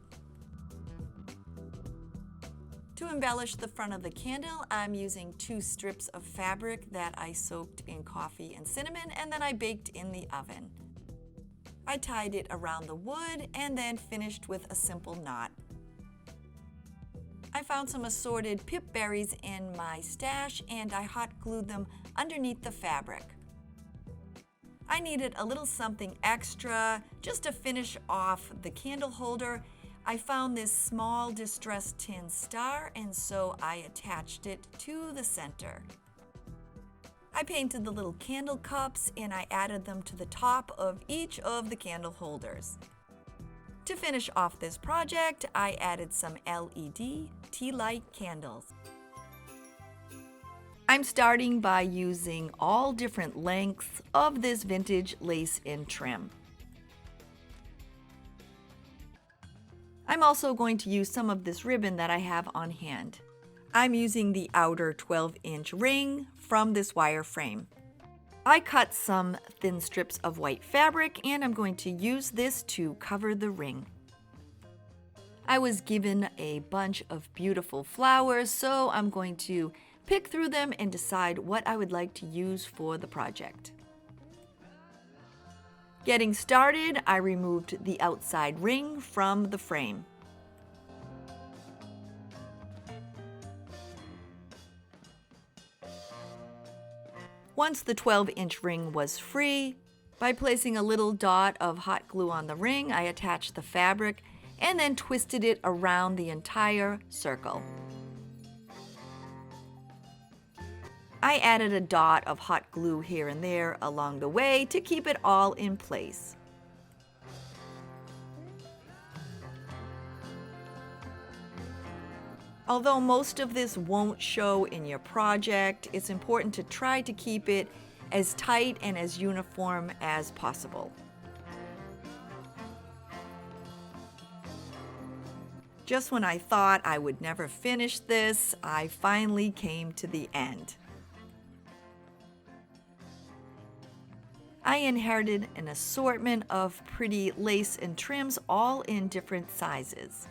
To embellish the front of the candle, I'm using 2 strips of fabric that I soaked in coffee and cinnamon, and then I baked in the oven. I tied it around the wood and then finished with a simple knot. I found some assorted pip berries in my stash and I hot glued them underneath the fabric. I needed a little something extra just to finish off the candle holder. I found this small distressed tin star, and so I attached it to the center. I painted the little candle cups and I added them to the top of each of the candle holders. To finish off this project, I added some LED tea light candles. I'm starting by using all different lengths of this vintage lace and trim. I'm also going to use some of this ribbon that I have on hand. I'm using the outer 12-inch ring from this wire frame. I cut some thin strips of white fabric and I'm going to use this to cover the ring. I was given a bunch of beautiful flowers, so I'm going to pick through them and decide what I would like to use for the project. Getting started, I removed the outside ring from the frame. Once the 12-inch ring was free, by placing a little dot of hot glue on the ring, I attached the fabric and then twisted it around the entire circle. I added a dot of hot glue here and there along the way to keep it all in place. Although most of this won't show in your project, it's important to try to keep it as tight and as uniform as possible. Just when I thought I would never finish this, I finally came to the end. I inherited an assortment of pretty lace and trims, all in different sizes.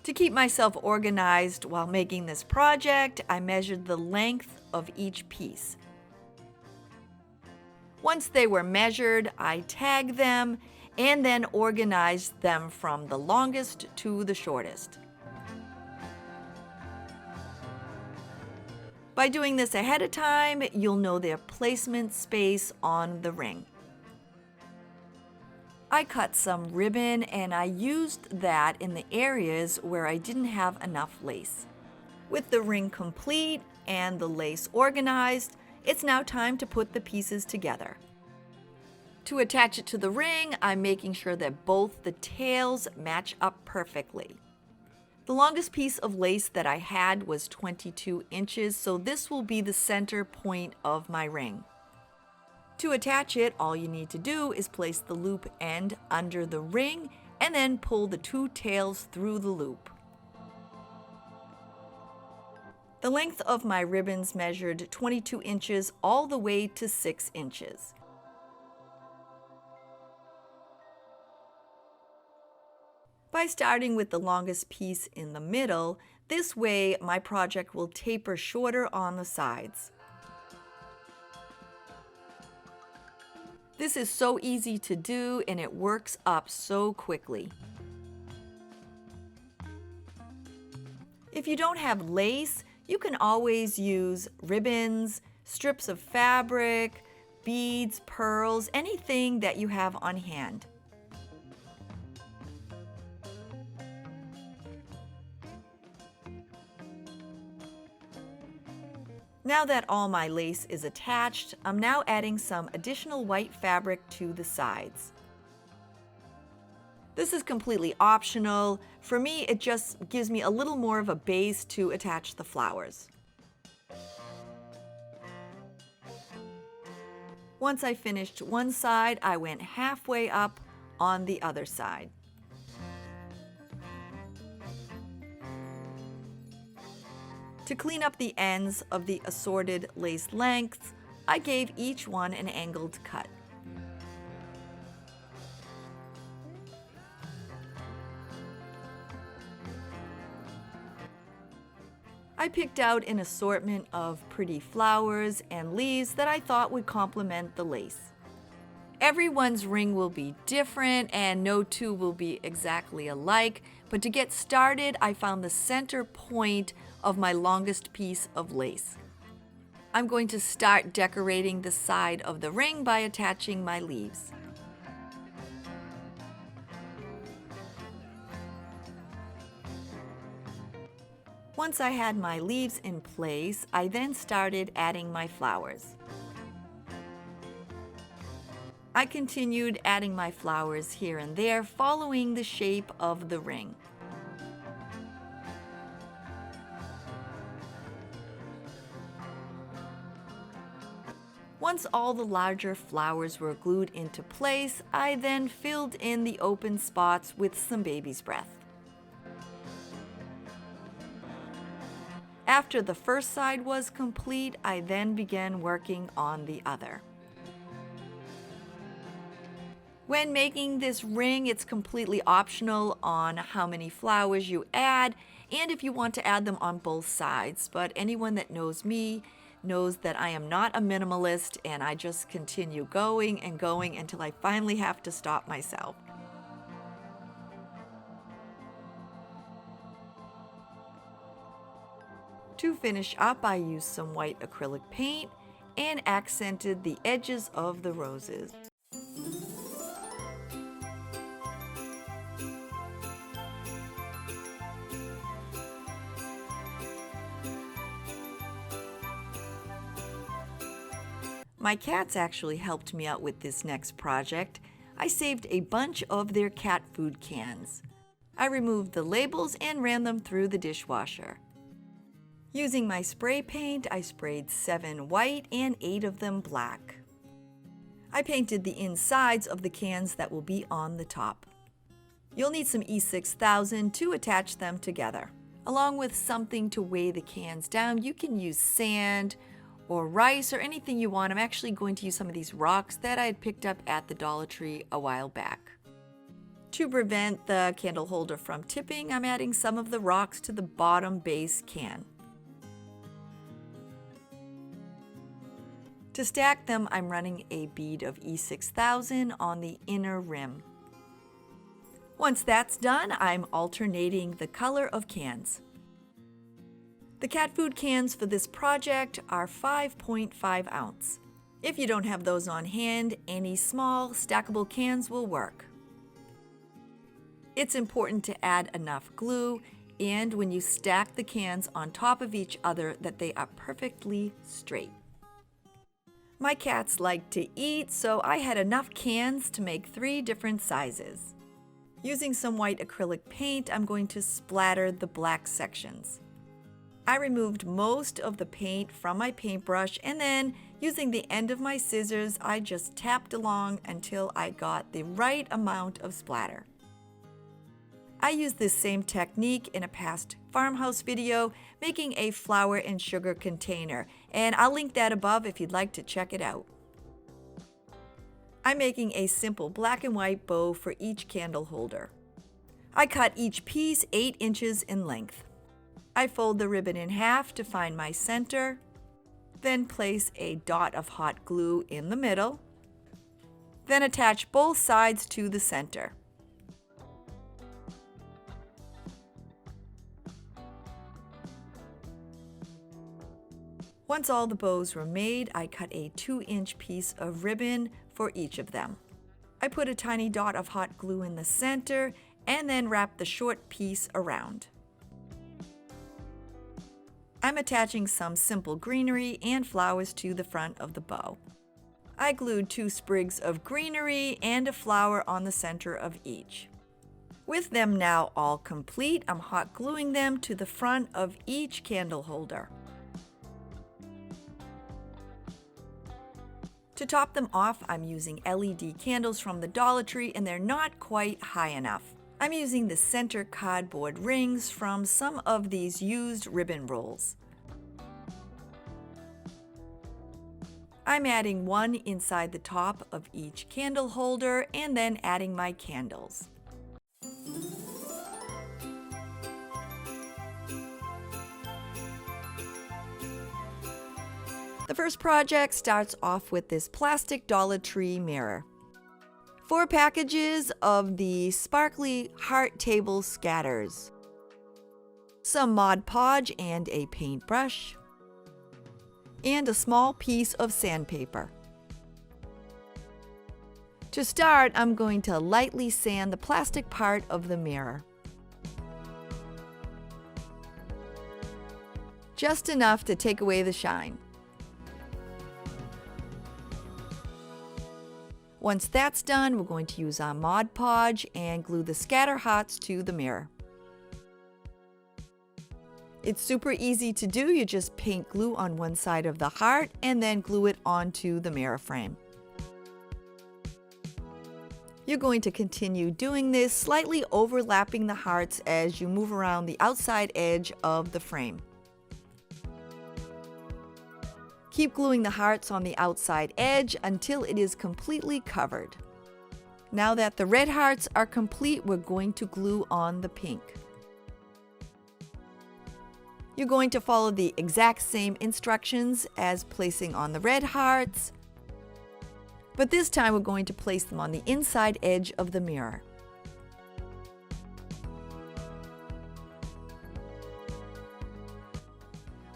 To keep myself organized while making this project, I measured the length of each piece. Once they were measured, I tagged them and then organized them from the longest to the shortest. By doing this ahead of time, you'll know their placement space on the ring. I cut some ribbon and I used that in the areas where I didn't have enough lace. With the ring complete and the lace organized, it's now time to put the pieces together. To attach it to the ring, I'm making sure that both the tails match up perfectly. The longest piece of lace that I had was 22 inches, so this will be the center point of my ring. To attach it, all you need to do is place the loop end under the ring and then pull the two tails through the loop. The length of my ribbons measured 22 inches all the way to 6 inches. By starting with the longest piece in the middle, this way my project will taper shorter on the sides. This is so easy to do and it works up so quickly. If you don't have lace, you can always use ribbons, strips of fabric, beads, pearls, anything that you have on hand. Now that all my lace is attached, I'm now adding some additional white fabric to the sides. This is completely optional. For me, it just gives me a little more of a base to attach the flowers. Once I finished one side, I went halfway up on the other side. To clean up the ends of the assorted lace lengths, I gave each one an angled cut. I picked out an assortment of pretty flowers and leaves that I thought would complement the lace. Everyone's ring will be different and no two will be exactly alike, but to get started, I found the center point of my longest piece of lace. I'm going to start decorating the side of the ring by attaching my leaves. Once I had my leaves in place, I then started adding my flowers. I continued adding my flowers here and there, following the shape of the ring. Once all the larger flowers were glued into place, I then filled in the open spots with some baby's breath. After the first side was complete, I then began working on the other. When making this ring, it's completely optional on how many flowers you add and if you want to add them on both sides, but anyone that knows me knows that I am not a minimalist and I just continue going and going until I finally have to stop myself. To finish up, I used some white acrylic paint and accented the edges of the roses. My cats actually helped me out with this next project. I saved a bunch of their cat food cans. I removed the labels and ran them through the dishwasher. Using my spray paint, I sprayed 7 white and 8 of them black. I painted the insides of the cans that will be on the top. You'll need some E6000 to attach them together. Along with something to weigh the cans down, you can use sand or rice or anything you want. I'm actually going to use some of these rocks that I had picked up at the Dollar Tree a while back. To prevent the candle holder from tipping, I'm adding some of the rocks to the bottom base can. To stack them, I'm running a bead of E6000 on the inner rim. Once that's done, I'm alternating the color of cans. The cat food cans for this project are 5.5 ounce. If you don't have those on hand, any small stackable cans will work. It's important to add enough glue, and when you stack the cans on top of each other, that they are perfectly straight. My cats like to eat, so I had enough cans to make 3 different sizes. Using some white acrylic paint, I'm going to splatter the black sections. I removed most of the paint from my paintbrush, and then using the end of my scissors, I just tapped along until I got the right amount of splatter. I used this same technique in a past Farmhouse video making a flour and sugar container, and I'll link that above if you'd like to check it out. I'm making a simple black and white bow for each candle holder. I cut each piece 8 inches in length. I fold the ribbon in half to find my center, then place a dot of hot glue in the middle, then attach both sides to the center. Once all the bows were made, I cut a 2-inch piece of ribbon for each of them. I put a tiny dot of hot glue in the center and then wrapped the short piece around. I'm attaching some simple greenery and flowers to the front of the bow. I glued 2 sprigs of greenery and a flower on the center of each. With them now all complete, I'm hot gluing them to the front of each candle holder. To top them off, I'm using LED candles from the Dollar Tree, and they're not quite high enough. I'm using the center cardboard rings from some of these used ribbon rolls. I'm adding 1 inside the top of each candle holder and then adding my candles. The first project starts off with this plastic Dollar Tree mirror. 4 packages of the sparkly heart table scatters, some Mod Podge and a paintbrush, and a small piece of sandpaper. To start, I'm going to lightly sand the plastic part of the mirror. Just enough to take away the shine. Once that's done, we're going to use our Mod Podge and glue the scatter hearts to the mirror. It's super easy to do. You just paint glue on one side of the heart and then glue it onto the mirror frame. You're going to continue doing this, slightly overlapping the hearts as you move around the outside edge of the frame. Keep gluing the hearts on the outside edge until it is completely covered. Now that the red hearts are complete, we're going to glue on the pink. You're going to follow the exact same instructions as placing on the red hearts, but this time we're going to place them on the inside edge of the mirror.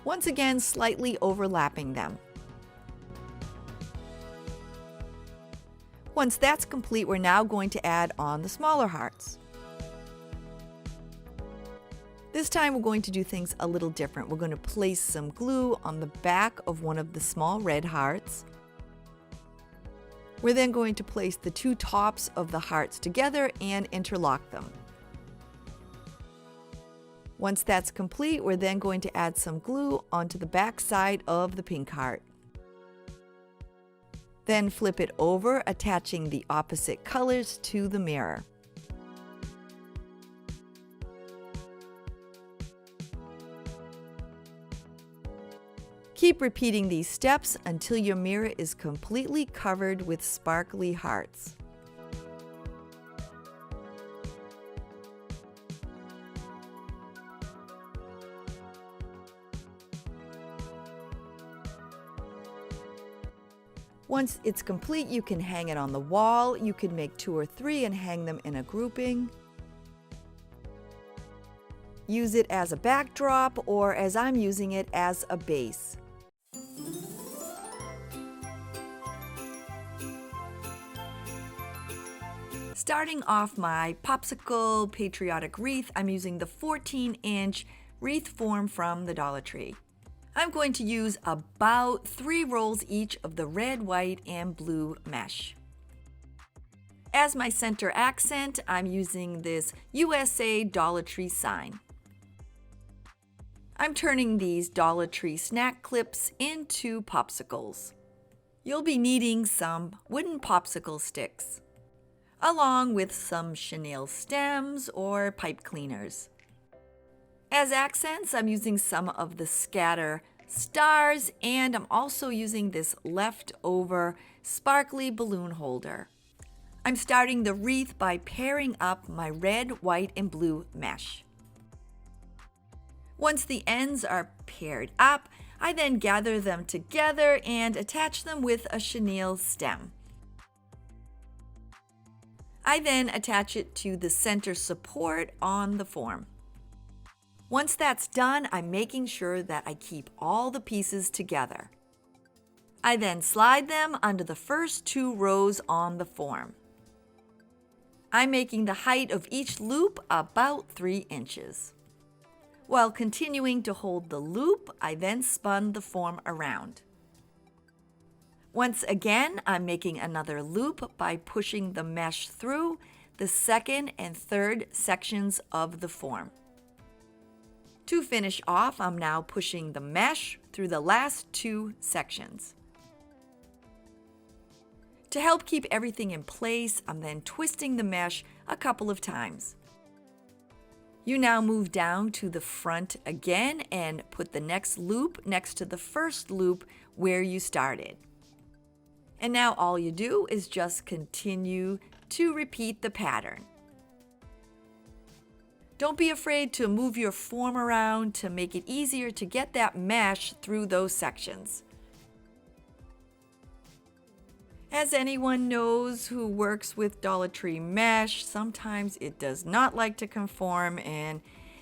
Once again, slightly overlapping them. Once that's complete, we're now going to add on the smaller hearts. This time we're going to do things a little different. We're going to place some glue on the back of one of the small red hearts. We're then going to place the two tops of the hearts together and interlock them. Once that's complete, we're then going to add some glue onto the back side of the pink heart. Then flip it over, attaching the opposite colors to the mirror. Keep repeating these steps until your mirror is completely covered with sparkly hearts. Once it's complete, you can hang it on the wall. You can make 2 or 3 and hang them in a grouping. Use it as a backdrop, or as I'm using it, as a base. Starting off my Popsicle Patriotic wreath, I'm using the 14-inch wreath form from the Dollar Tree. I'm going to use about 3 rolls each of the red, white, and blue mesh. As my center accent, I'm using this USA Dollar Tree sign. I'm turning these Dollar Tree snack clips into popsicles. You'll be needing some wooden popsicle sticks, along with some chenille stems or pipe cleaners. As accents, I'm using some of the scatter stars, and I'm also using this leftover sparkly balloon holder. I'm starting the wreath by pairing up my red, white, and blue mesh. Once the ends are paired up, I then gather them together and attach them with a chenille stem. I then attach it to the center support on the form. Once that's done, I'm making sure that I keep all the pieces together. I then slide them under the first 2 rows on the form. I'm making the height of each loop about 3 inches. While continuing to hold the loop, I then spun the form around. Once again, I'm making another loop by pushing the mesh through the second and third sections of the form. To finish off, I'm now pushing the mesh through the last 2 sections. To help keep everything in place, I'm then twisting the mesh a couple of times. You now move down to the front again and put the next loop next to the first loop where you started. And now all you do is just continue to repeat the pattern. Don't be afraid to move your form around to make it easier to get that mesh through those sections. As anyone knows who works with Dollar Tree mesh, sometimes it does not like to conform and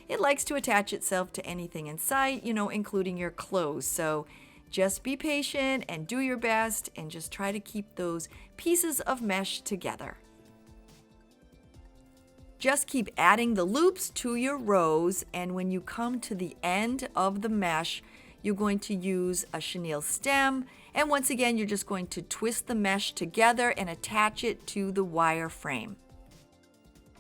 it likes to attach itself to anything in sight, including your clothes. So just be patient and do your best and just try to keep those pieces of mesh together. Just keep adding the loops to your rows, and when you come to the end of the mesh, you're going to use a chenille stem, and once again, you're just going to twist the mesh together and attach it to the wire frame.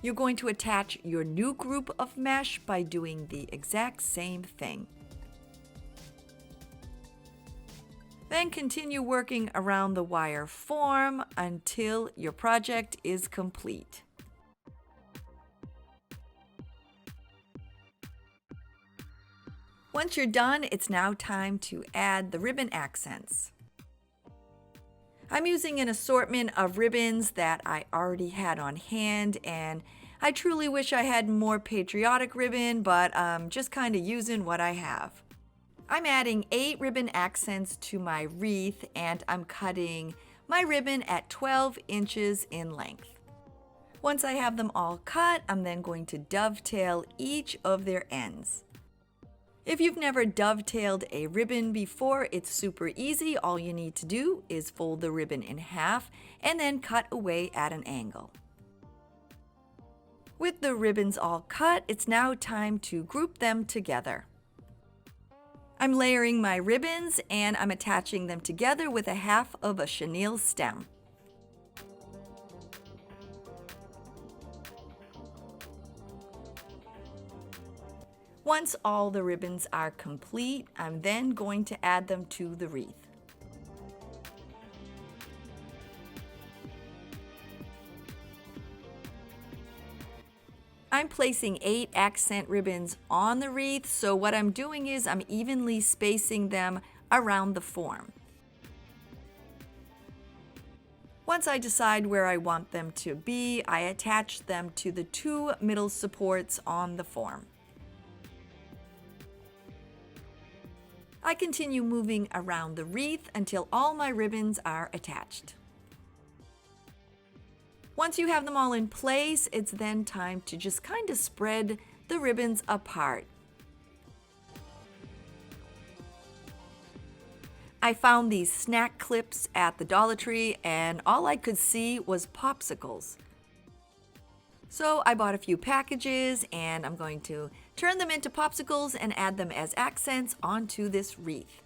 You're going to attach your new group of mesh by doing the exact same thing. Then continue working around the wire form until your project is complete. Once you're done, it's now time to add the ribbon accents. I'm using an assortment of ribbons that I already had on hand, and I truly wish I had more Patriotic ribbon, but I'm just kind of using what I have. I'm adding 8 ribbon accents to my wreath, and I'm cutting my ribbon at 12 inches in length. Once I have them all cut, I'm then going to dovetail each of their ends. If you've never dovetailed a ribbon before, it's super easy. All you need to do is fold the ribbon in half and then cut away at an angle. With the ribbons all cut, it's now time to group them together. I'm layering my ribbons and I'm attaching them together with a half of a chenille stem. Once all the ribbons are complete, I'm then going to add them to the wreath. I'm placing 8 accent ribbons on the wreath, so what I'm doing is I'm evenly spacing them around the form. Once I decide where I want them to be, I attach them to the 2 middle supports on the form. I continue moving around the wreath until all my ribbons are attached. Once you have them all in place, it's then time to just kind of spread the ribbons apart. I found these snack clips at the Dollar Tree and all I could see was popsicles. So I bought a few packages and I'm going to turn them into popsicles and add them as accents onto this wreath.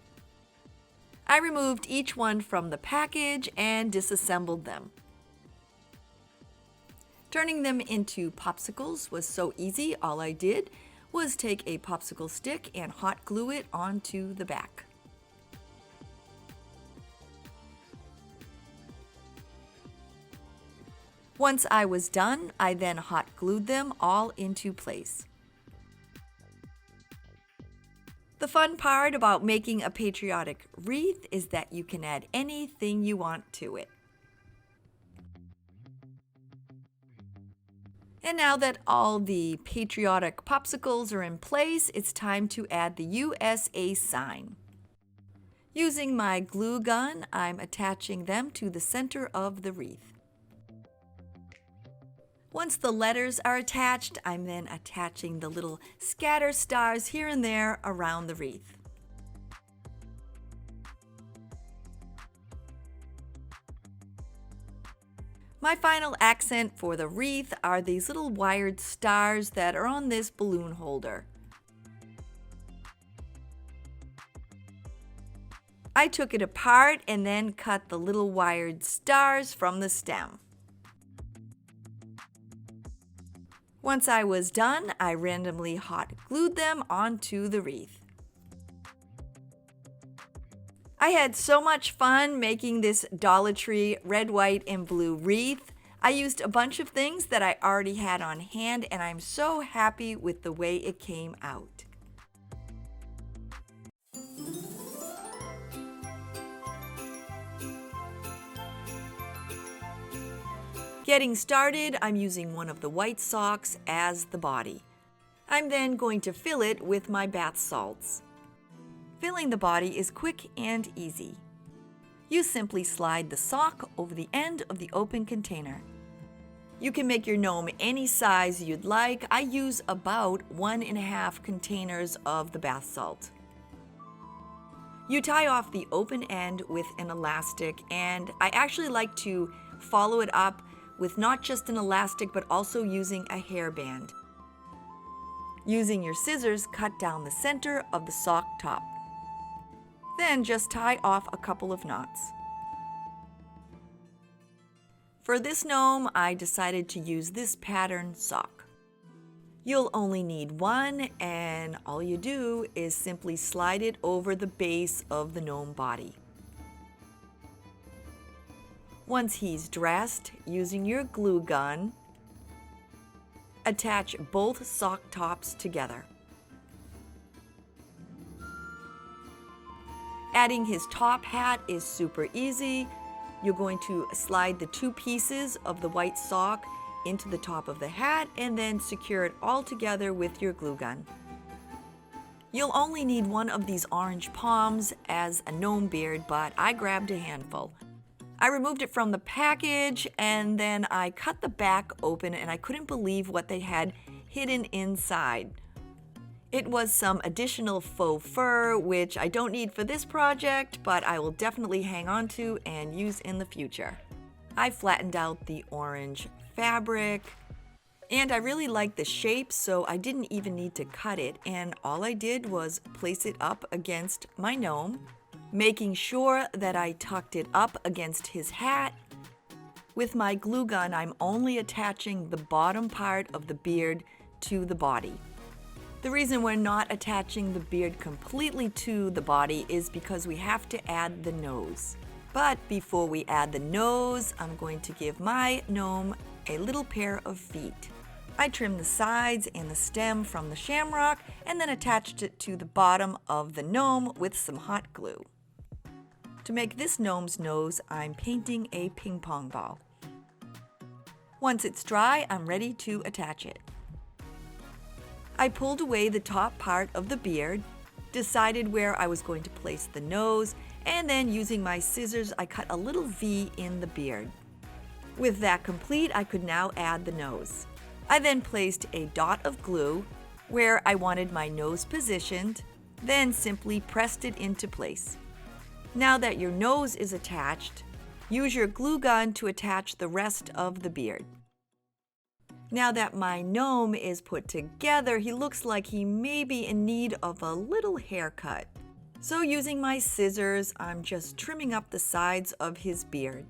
I removed each one from the package and disassembled them. Turning them into popsicles was so easy. All I did was take a popsicle stick and hot glue it onto the back. Once I was done, I then hot glued them all into place. The fun part about making a patriotic wreath is that you can add anything you want to it. And now that all the patriotic popsicles are in place, it's time to add the USA sign. Using my glue gun, I'm attaching them to the center of the wreath. Once the letters are attached, I'm then attaching the little scatter stars here and there around the wreath. My final accent for the wreath are these little wired stars that are on this balloon holder. I took it apart and then cut the little wired stars from the stem. Once I was done, I randomly hot glued them onto the wreath. I had so much fun making this Dollar Tree red, white, and blue wreath. I used a bunch of things that I already had on hand, and I'm so happy with the way it came out. Getting started, I'm using one of the white socks as the body. I'm then going to fill it with my bath salts. Filling the body is quick and easy. You simply slide the sock over the end of the open container. You can make your gnome any size you'd like. I use about 1.5 containers of the bath salt. You tie off the open end with an elastic, and I actually like to follow it up with not just an elastic but also using a hairband. Using your scissors, cut down the center of the sock top. Then just tie off a couple of knots. For this gnome, I decided to use this pattern sock. You'll only need one, and all you do is simply slide it over the base of the gnome body. Once he's dressed, using your glue gun, attach both sock tops together. Adding his top hat is super easy. You're going to slide the two pieces of the white sock into the top of the hat and then secure it all together with your glue gun. You'll only need one of these orange palms as a gnome beard, but I grabbed a handful. I removed it from the package and then I cut the back open, and I couldn't believe what they had hidden inside. It was some additional faux fur, which I don't need for this project, but I will definitely hang on to and use in the future. I flattened out the orange fabric, and I really liked the shape, so I didn't even need to cut it, and all I did was place it up against my gnome, making sure that I tucked it up against his hat. With my glue gun, I'm only attaching the bottom part of the beard to the body. The reason we're not attaching the beard completely to the body is because we have to add the nose. But before we add the nose, I'm going to give my gnome a little pair of feet. I trimmed the sides and the stem from the shamrock and then attached it to the bottom of the gnome with some hot glue. To make this gnome's nose, I'm painting a ping pong ball. Once it's dry, I'm ready to attach it. I pulled away the top part of the beard, decided where I was going to place the nose, and then using my scissors, I cut a little V in the beard. With that complete, I could now add the nose. I then placed a dot of glue where I wanted my nose positioned, then simply pressed it into place. Now that your nose is attached, use your glue gun to attach the rest of the beard. Now that my gnome is put together, he looks like he may be in need of a little haircut. So using my scissors, I'm just trimming up the sides of his beard.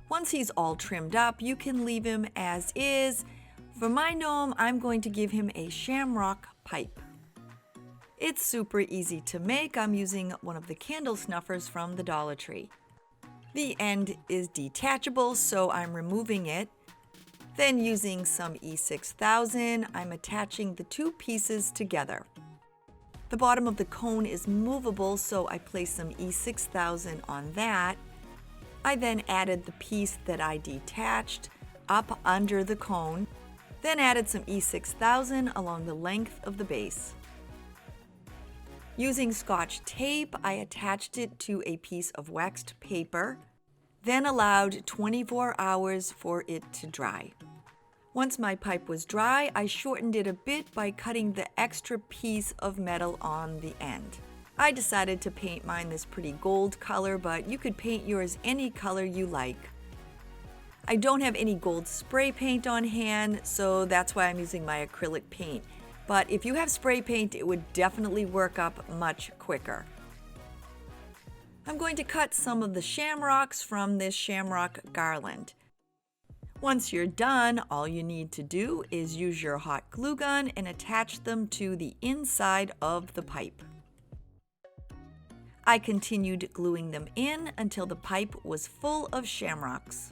Once he's all trimmed up, you can leave him as is. For my gnome, I'm going to give him a shamrock pipe. It's super easy to make. I'm using one of the candle snuffers from the Dollar Tree. The end is detachable, so I'm removing it. Then using some E6000, I'm attaching the two pieces together. The bottom of the cone is movable, so I placed some E6000 on that. I then added the piece that I detached up under the cone, then added some E6000 along the length of the base. Using Scotch tape, I attached it to a piece of waxed paper, then allowed 24 hours for it to dry. Once my pipe was dry, I shortened it a bit by cutting the extra piece of metal on the end. I decided to paint mine this pretty gold color, but you could paint yours any color you like. I don't have any gold spray paint on hand, so that's why I'm using my acrylic paint. But if you have spray paint, it would definitely work up much quicker. I'm going to cut some of the shamrocks from this shamrock garland. Once you're done, all you need to do is use your hot glue gun and attach them to the inside of the pipe. I continued gluing them in until the pipe was full of shamrocks.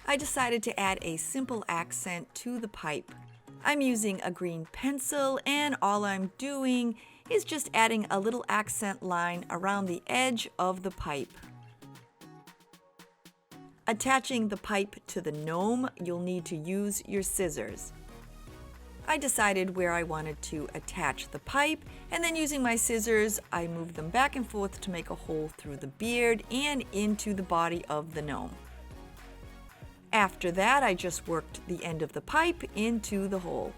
I decided to add a simple accent to the pipe. I'm using a green pencil, and all I'm doing is just adding a little accent line around the edge of the pipe. Attaching the pipe to the gnome, you'll need to use your scissors. I decided where I wanted to attach the pipe, and then using my scissors, I moved them back and forth to make a hole through the beard and into the body of the gnome. After that, I just worked the end of the pipe into the hole.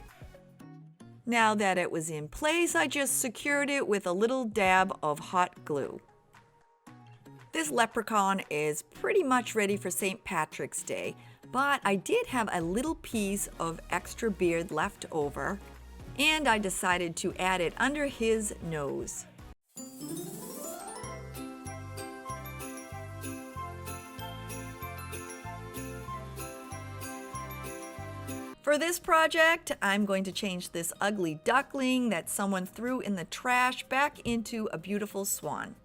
Now that it was in place, I just secured it with a little dab of hot glue. This leprechaun is pretty much ready for St. Patrick's Day, but I did have a little piece of extra beard left over, and I decided to add it under his nose. For this project, I'm going to change this ugly duckling that someone threw in the trash back into a beautiful swan.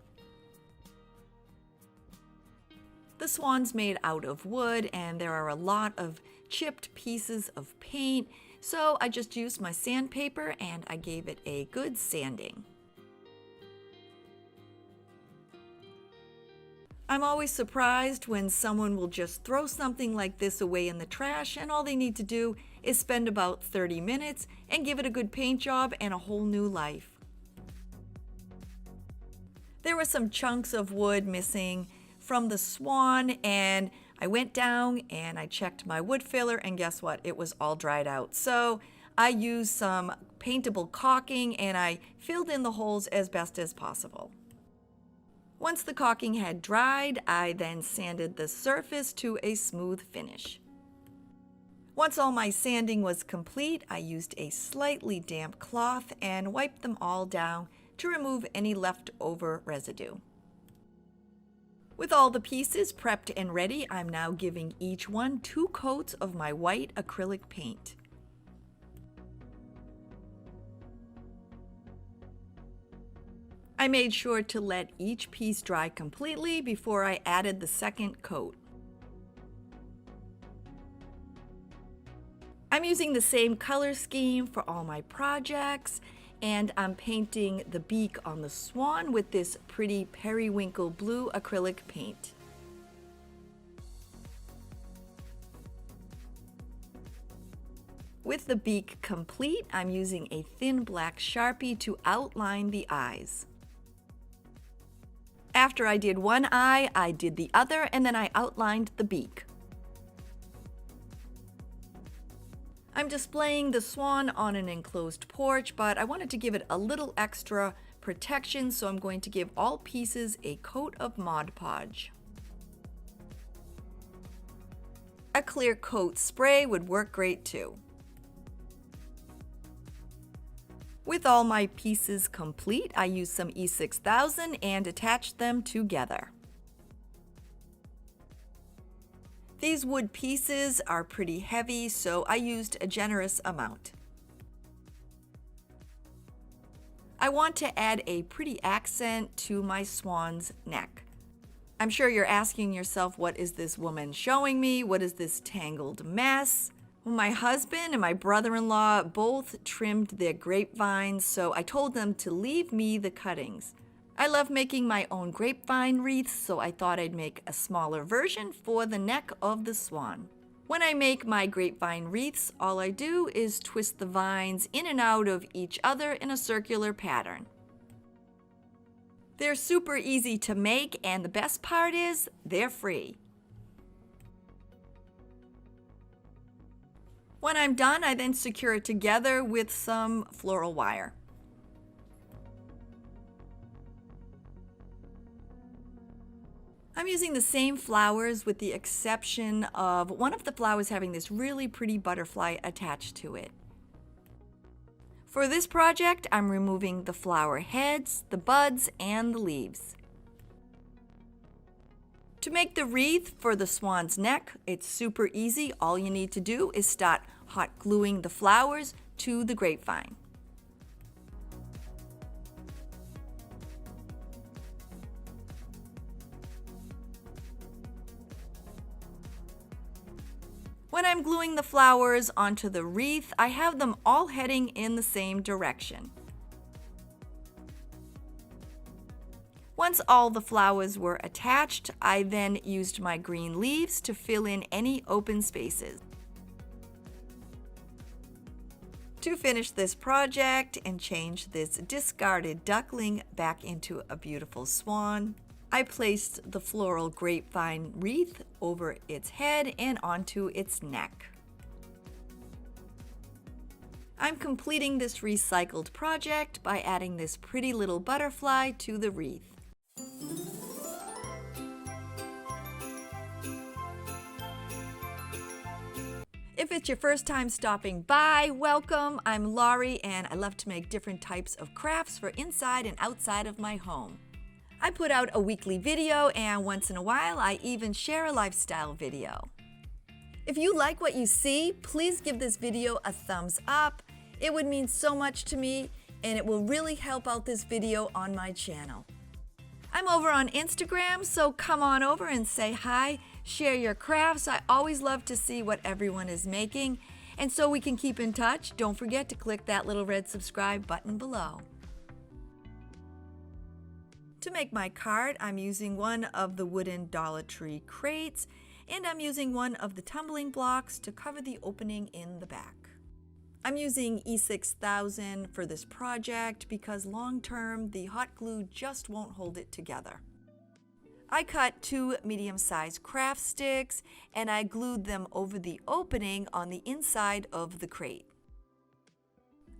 The swan's made out of wood and there are a lot of chipped pieces of paint, so I just used my sandpaper and I gave it a good sanding. I'm always surprised when someone will just throw something like this away in the trash and all they need to do is spend about 30 minutes and give it a good paint job and a whole new life. There were some chunks of wood missing from the swan and I went down and I checked my wood filler and guess what? It was all dried out. So I used some paintable caulking and I filled in the holes as best as possible. Once the caulking had dried, I then sanded the surface to a smooth finish. Once all my sanding was complete, I used a slightly damp cloth and wiped them all down to remove any leftover residue. With all the pieces prepped and ready, I'm now giving each one 2 coats of my white acrylic paint. I made sure to let each piece dry completely before I added the second coat. I'm using the same color scheme for all my projects, and I'm painting the beak on the swan with this pretty periwinkle blue acrylic paint. With the beak complete, I'm using a thin black Sharpie to outline the eyes. After I did one eye, I did the other, and then I outlined the beak. I'm displaying the swan on an enclosed porch, but I wanted to give it a little extra protection, so I'm going to give all pieces a coat of Mod Podge. A clear coat spray would work great too. With all my pieces complete, I used some E6000 and attached them together. These wood pieces are pretty heavy, so I used a generous amount. I want to add a pretty accent to my swan's neck. I'm sure you're asking yourself, what is this woman showing me? What is this tangled mess? Well, my husband and my brother-in-law both trimmed their grapevines, so I told them to leave me the cuttings. I love making my own grapevine wreaths, so I thought I'd make a smaller version for the neck of the swan. When I make my grapevine wreaths, all I do is twist the vines in and out of each other in a circular pattern. They're super easy to make, and the best part is they're free. When I'm done, I then secure it together with some floral wire. I'm using the same flowers with the exception of one of the flowers having this really pretty butterfly attached to it. For this project, I'm removing the flower heads, the buds, and the leaves. To make the wreath for the swan's neck, it's super easy. All you need to do is start hot gluing the flowers to the grapevine. When I'm gluing the flowers onto the wreath, I have them all heading in the same direction. Once all the flowers were attached, I then used my green leaves to fill in any open spaces. To finish this project and change this discarded duckling back into a beautiful swan, I placed the floral grapevine wreath over its head and onto its neck. I'm completing this recycled project by adding this pretty little butterfly to the wreath. If it's your first time stopping by, welcome. I'm Laurie and I love to make different types of crafts for inside and outside of my home. I put out a weekly video and once in a while I even share a lifestyle video. If you like what you see, please give this video a thumbs up. It would mean so much to me, and it will really help out this video on my channel. I'm over on Instagram, so come on over and say hi, share your crafts. I always love to see what everyone is making. And so we can keep in touch, don't forget to click that little red subscribe button below. To make my cart, I'm using one of the wooden Dollar Tree crates, and I'm using one of the tumbling blocks to cover the opening in the back. I'm using E6000 for this project because long term the hot glue just won't hold it together. I cut 2 medium-sized craft sticks and I glued them over the opening on the inside of the crate.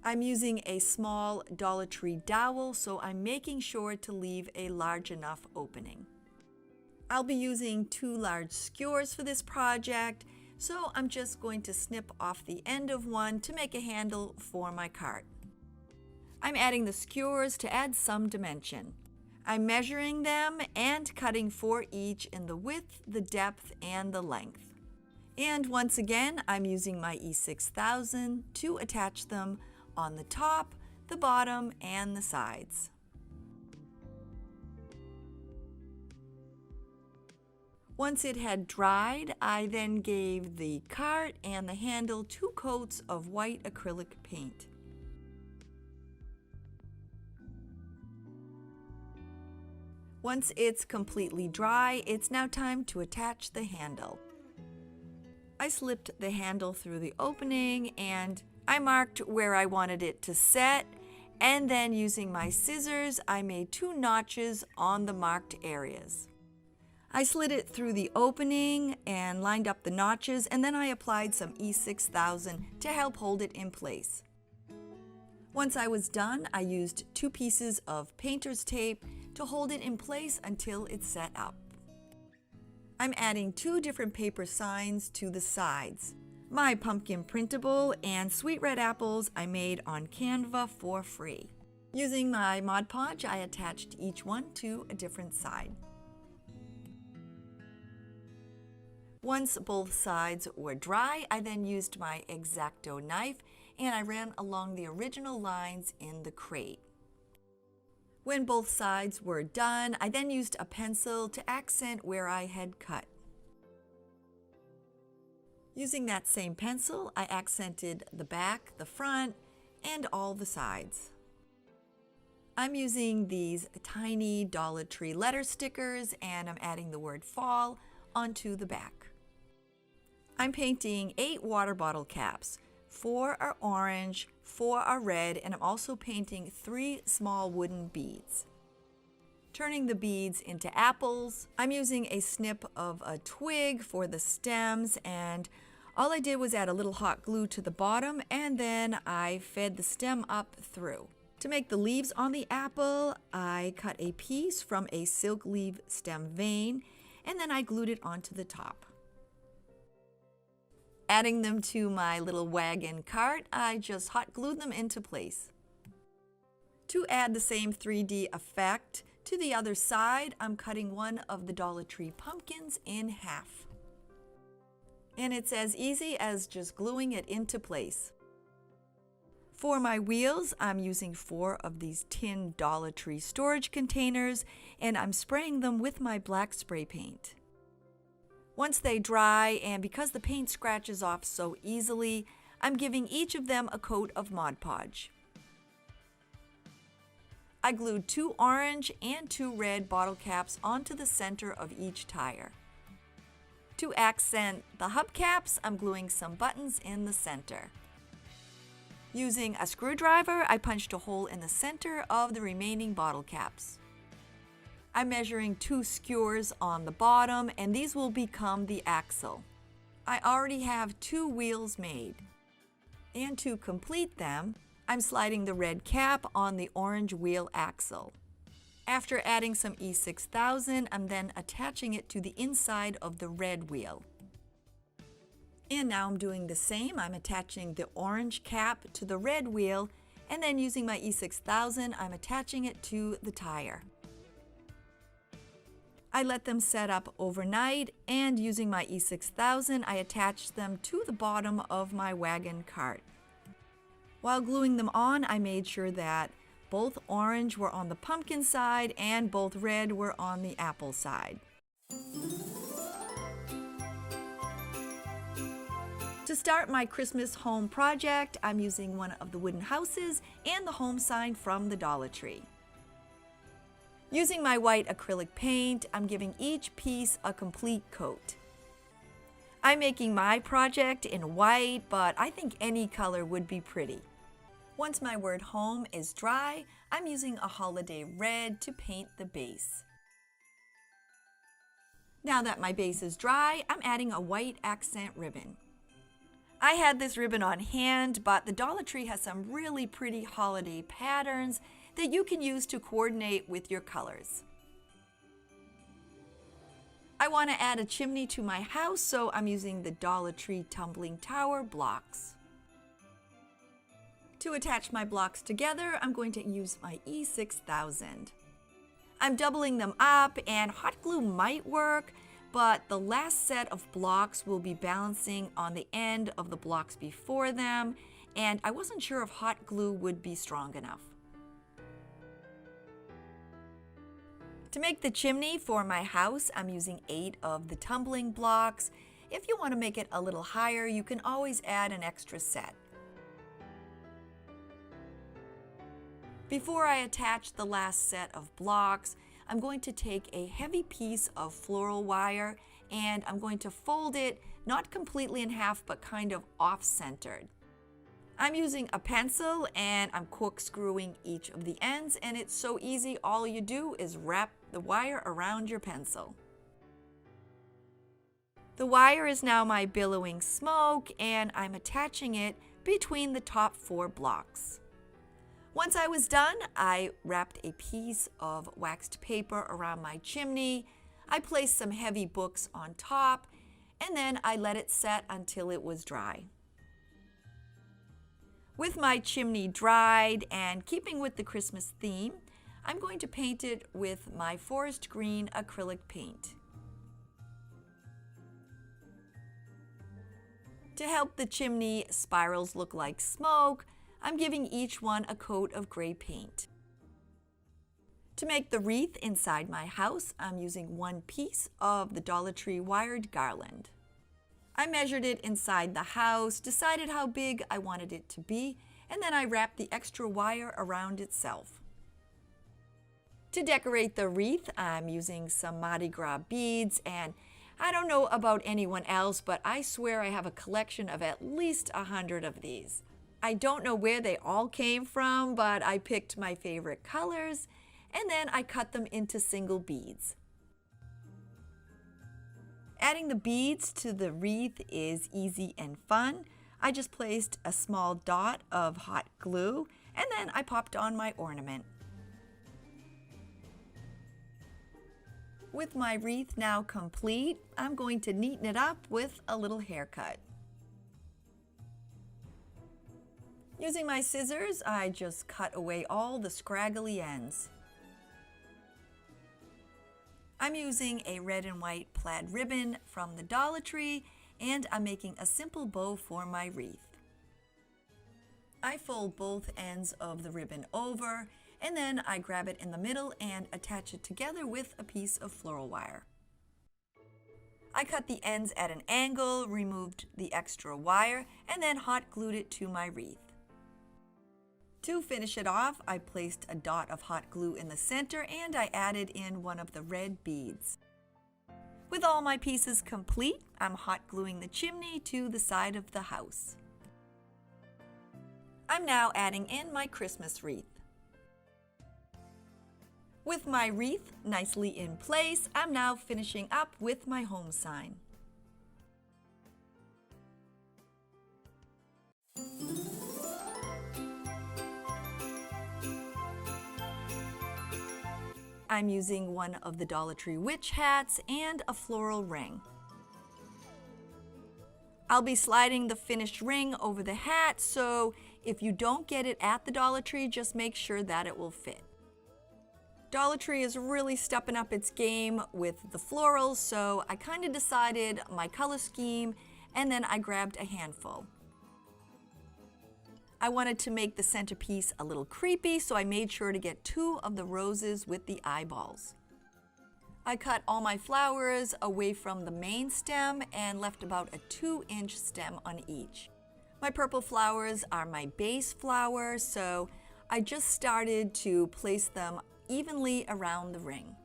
I'm using a small Dollar Tree dowel, so I'm making sure to leave a large enough opening. I'll be using 2 large skewers for this project, so I'm just going to snip off the end of one to make a handle for my cart. I'm adding the skewers to add some dimension. I'm measuring them and cutting 4 each in the width, the depth, and the length. And once again, I'm using my E6000 to attach them on the top, the bottom, and the sides. Once it had dried, I then gave the cart and the handle 2 coats of white acrylic paint. Once it's completely dry, it's now time to attach the handle. I slipped the handle through the opening and I marked where I wanted it to set, and then using my scissors, I made 2 notches on the marked areas. I slid it through the opening and lined up the notches, and then I applied some E6000 to help hold it in place. Once I was done, I used 2 pieces of painter's tape to hold it in place until it's set up. I'm adding 2 different paper signs to the sides. My pumpkin printable and sweet red apples I made on Canva for free. Using my Mod Podge, I attached each one to a different side. Once both sides were dry, I then used my X-Acto knife and I ran along the original lines in the crate. When both sides were done, I then used a pencil to accent where I had cut. Using that same pencil, I accented the back, the front, and all the sides. I'm using these tiny Dollar Tree letter stickers and I'm adding the word fall onto the back. I'm painting 8 water bottle caps. 4 are orange, 4 are red, and I'm also painting 3 small wooden beads. Turning the beads into apples, I'm using a snip of a twig for the stems, and all I did was add a little hot glue to the bottom, and then I fed the stem up through. To make the leaves on the apple, I cut a piece from a silk leaf stem vein, and then I glued it onto the top. Adding them to my little wagon cart, I just hot glued them into place. To add the same 3D effect to the other side, I'm cutting one of the Dollar Tree pumpkins in half. And it's as easy as just gluing it into place. For my wheels, I'm using 4 of these tin Dollar Tree storage containers, and I'm spraying them with my black spray paint. Once they dry, and because the paint scratches off so easily, I'm giving each of them a coat of Mod Podge. I glued 2 orange and 2 red bottle caps onto the center of each tire. To accent the hubcaps, I'm gluing some buttons in the center. Using a screwdriver, I punched a hole in the center of the remaining bottle caps. I'm measuring 2 skewers on the bottom, and these will become the axle. I already have 2 wheels made. And to complete them, I'm sliding the red cap on the orange wheel axle. After adding some E6000, I'm then attaching it to the inside of the red wheel. And now I'm doing the same. I'm attaching the orange cap to the red wheel, and then using my E6000, I'm attaching it to the tire. I let them set up overnight, and using my E6000, I attached them to the bottom of my wagon cart. While gluing them on, I made sure that both orange were on the pumpkin side and both red were on the apple side. To start my Christmas home project, I'm using one of the wooden houses and the home sign from the Dollar Tree. Using my white acrylic paint, I'm giving each piece a complete coat. I'm making my project in white, but I think any color would be pretty. Once my word home is dry, I'm using a holiday red to paint the base. Now that my base is dry, I'm adding a white accent ribbon. I had this ribbon on hand, but the Dollar Tree has some really pretty holiday patterns that you can use to coordinate with your colors. I want to add a chimney to my house, so I'm using the Dollar Tree tumbling tower blocks. To attach my blocks together, I'm going to use my E6000. I'm doubling them up, and hot glue might work, but the last set of blocks will be balancing on the end of the blocks before them, and I wasn't sure if hot glue would be strong enough. To make the chimney for my house, I'm using 8 of the tumbling blocks. If you want to make it a little higher, you can always add an extra set. Before I attach the last set of blocks, I'm going to take a heavy piece of floral wire and I'm going to fold it not completely in half but kind of off-centered. I'm using a pencil and I'm corkscrewing each of the ends, and it's so easy. All you do is wrap the wire around your pencil. The wire is now my billowing smoke and I'm attaching it between the top 4 blocks. Once I was done, I wrapped a piece of waxed paper around my chimney. I placed some heavy books on top, and then I let it set until it was dry. With my chimney dried and keeping with the Christmas theme, I'm going to paint it with my forest green acrylic paint. To help the chimney spirals look like smoke, I'm giving each one a coat of gray paint. To make the wreath inside my house, I'm using 1 piece of the Dollar Tree wired garland. I measured it inside the house, decided how big I wanted it to be, and then I wrapped the extra wire around itself. To decorate the wreath, I'm using some Mardi Gras beads, and I don't know about anyone else, but I swear I have a collection of at least 100 of these. I don't know where they all came from, but I picked my favorite colors, and then I cut them into single beads. Adding the beads to the wreath is easy and fun. I just placed a small dot of hot glue, and then I popped on my ornament. With my wreath now complete, I'm going to neaten it up with a little haircut. Using my scissors, I just cut away all the scraggly ends. I'm using a red and white plaid ribbon from the Dollar Tree, and I'm making a simple bow for my wreath. I fold both ends of the ribbon over, and then I grab it in the middle and attach it together with a piece of floral wire. I cut the ends at an angle, removed the extra wire, and then hot glued it to my wreath. To finish it off, I placed a dot of hot glue in the center and I added in one of the red beads. With all my pieces complete, I'm hot gluing the chimney to the side of the house. I'm now adding in my Christmas wreath. With my wreath nicely in place, I'm now finishing up with my home sign. I'm using one of the Dollar Tree witch hats and a floral ring. I'll be sliding the finished ring over the hat, so if you don't get it at the Dollar Tree, just make sure that it will fit. Dollar Tree is really stepping up its game with the florals, so I kind of decided my color scheme and then I grabbed a handful. I wanted to make the centerpiece a little creepy, so I made sure to get 2 of the roses with the eyeballs. I cut all my flowers away from the main stem and left about a 2-inch stem on each. My purple flowers are my base flowers, so I just started to place them evenly around the ring.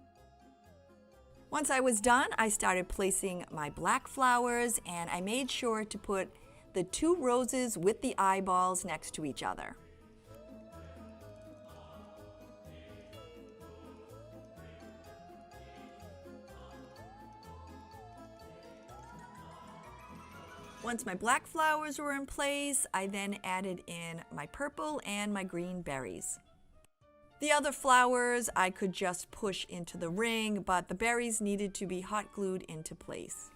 Once I was done, I started placing my black flowers and I made sure to put the 2 roses with the eyeballs next to each other. Once my black flowers were in place, I then added in my purple and my green berries. The other flowers I could just push into the ring, but the berries needed to be hot glued into place.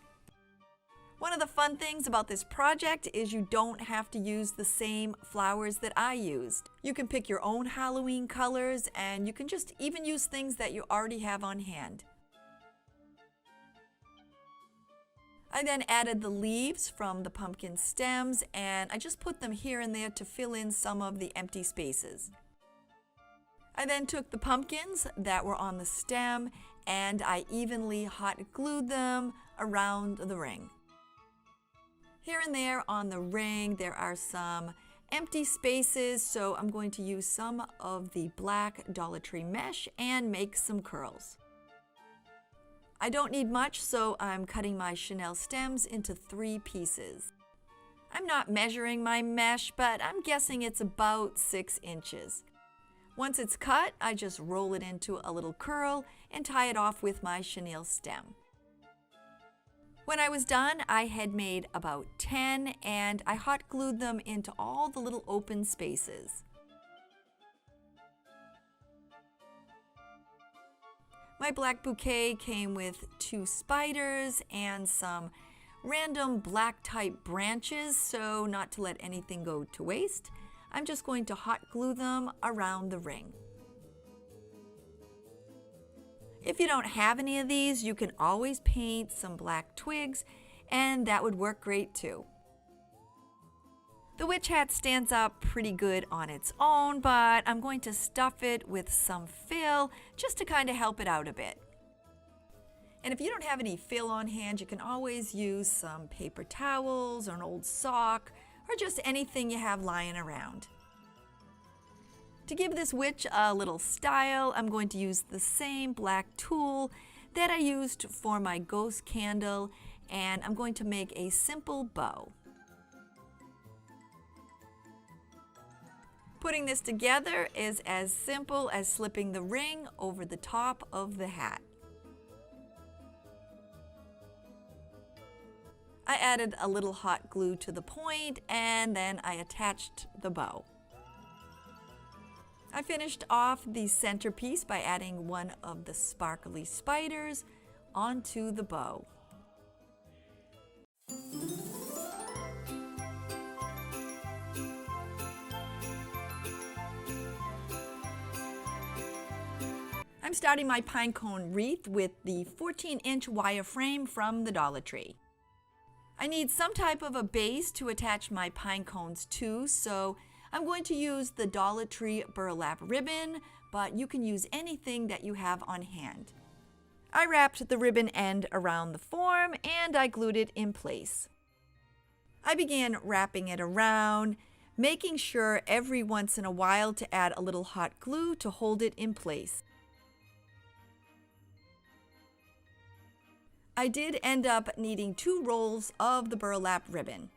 One of the fun things about this project is you don't have to use the same flowers that I used. You can pick your own Halloween colors, and you can just even use things that you already have on hand. I then added the leaves from the pumpkin stems, and I just put them here and there to fill in some of the empty spaces. I then took the pumpkins that were on the stem and I evenly hot glued them around the ring. Here and there on the ring there are some empty spaces, so I'm going to use some of the black Dollar Tree mesh and make some curls. I don't need much, so I'm cutting my chenille stems into 3 pieces. I'm not measuring my mesh, but I'm guessing it's about 6 inches. Once it's cut, I just roll it into a little curl and tie it off with my chenille stem. When I was done, I had made about 10 and I hot glued them into all the little open spaces. My black bouquet came with 2 spiders and some random black type branches, so not to let anything go to waste, I'm just going to hot glue them around the ring. If you don't have any of these, you can always paint some black twigs and that would work great too. The witch hat stands up pretty good on its own, but I'm going to stuff it with some fill just to kind of help it out a bit. And if you don't have any fill on hand, you can always use some paper towels or an old sock or just anything you have lying around. To give this witch a little style, I'm going to use the same black tulle that I used for my ghost candle, and I'm going to make a simple bow. Putting this together is as simple as slipping the ring over the top of the hat. I added a little hot glue to the point and then I attached the bow. I finished off the centerpiece by adding one of the sparkly spiders onto the bow. I'm starting my pinecone wreath with the 14-inch wire frame from the Dollar Tree. I need some type of a base to attach my pine cones to, so I'm going to use the Dollar Tree burlap ribbon, but you can use anything that you have on hand. I wrapped the ribbon end around the form and I glued it in place. I began wrapping it around, making sure every once in a while to add a little hot glue to hold it in place. I did end up needing 2 rolls of the burlap ribbon.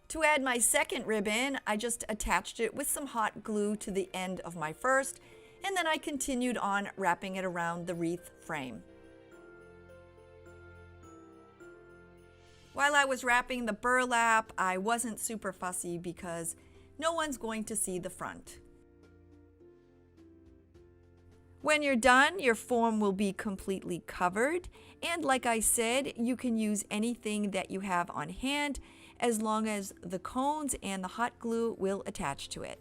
To add my second ribbon, I just attached it with some hot glue to the end of my first, and then I continued on wrapping it around the wreath frame. While I was wrapping the burlap, I wasn't super fussy because no one's going to see the front. When you're done, your form will be completely covered, and like I said, you can use anything that you have on hand as long as the cones and the hot glue will attach to it.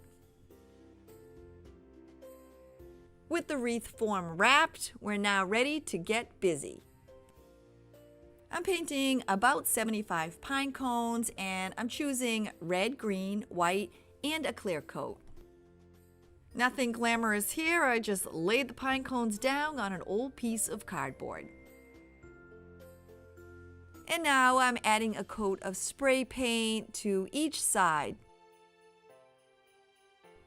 With the wreath form wrapped, we're now ready to get busy. I'm painting about 75 pine cones, and I'm choosing red, green, white, and a clear coat. Nothing glamorous here, I just laid the pine cones down on an old piece of cardboard. And now I'm adding a coat of spray paint to each side.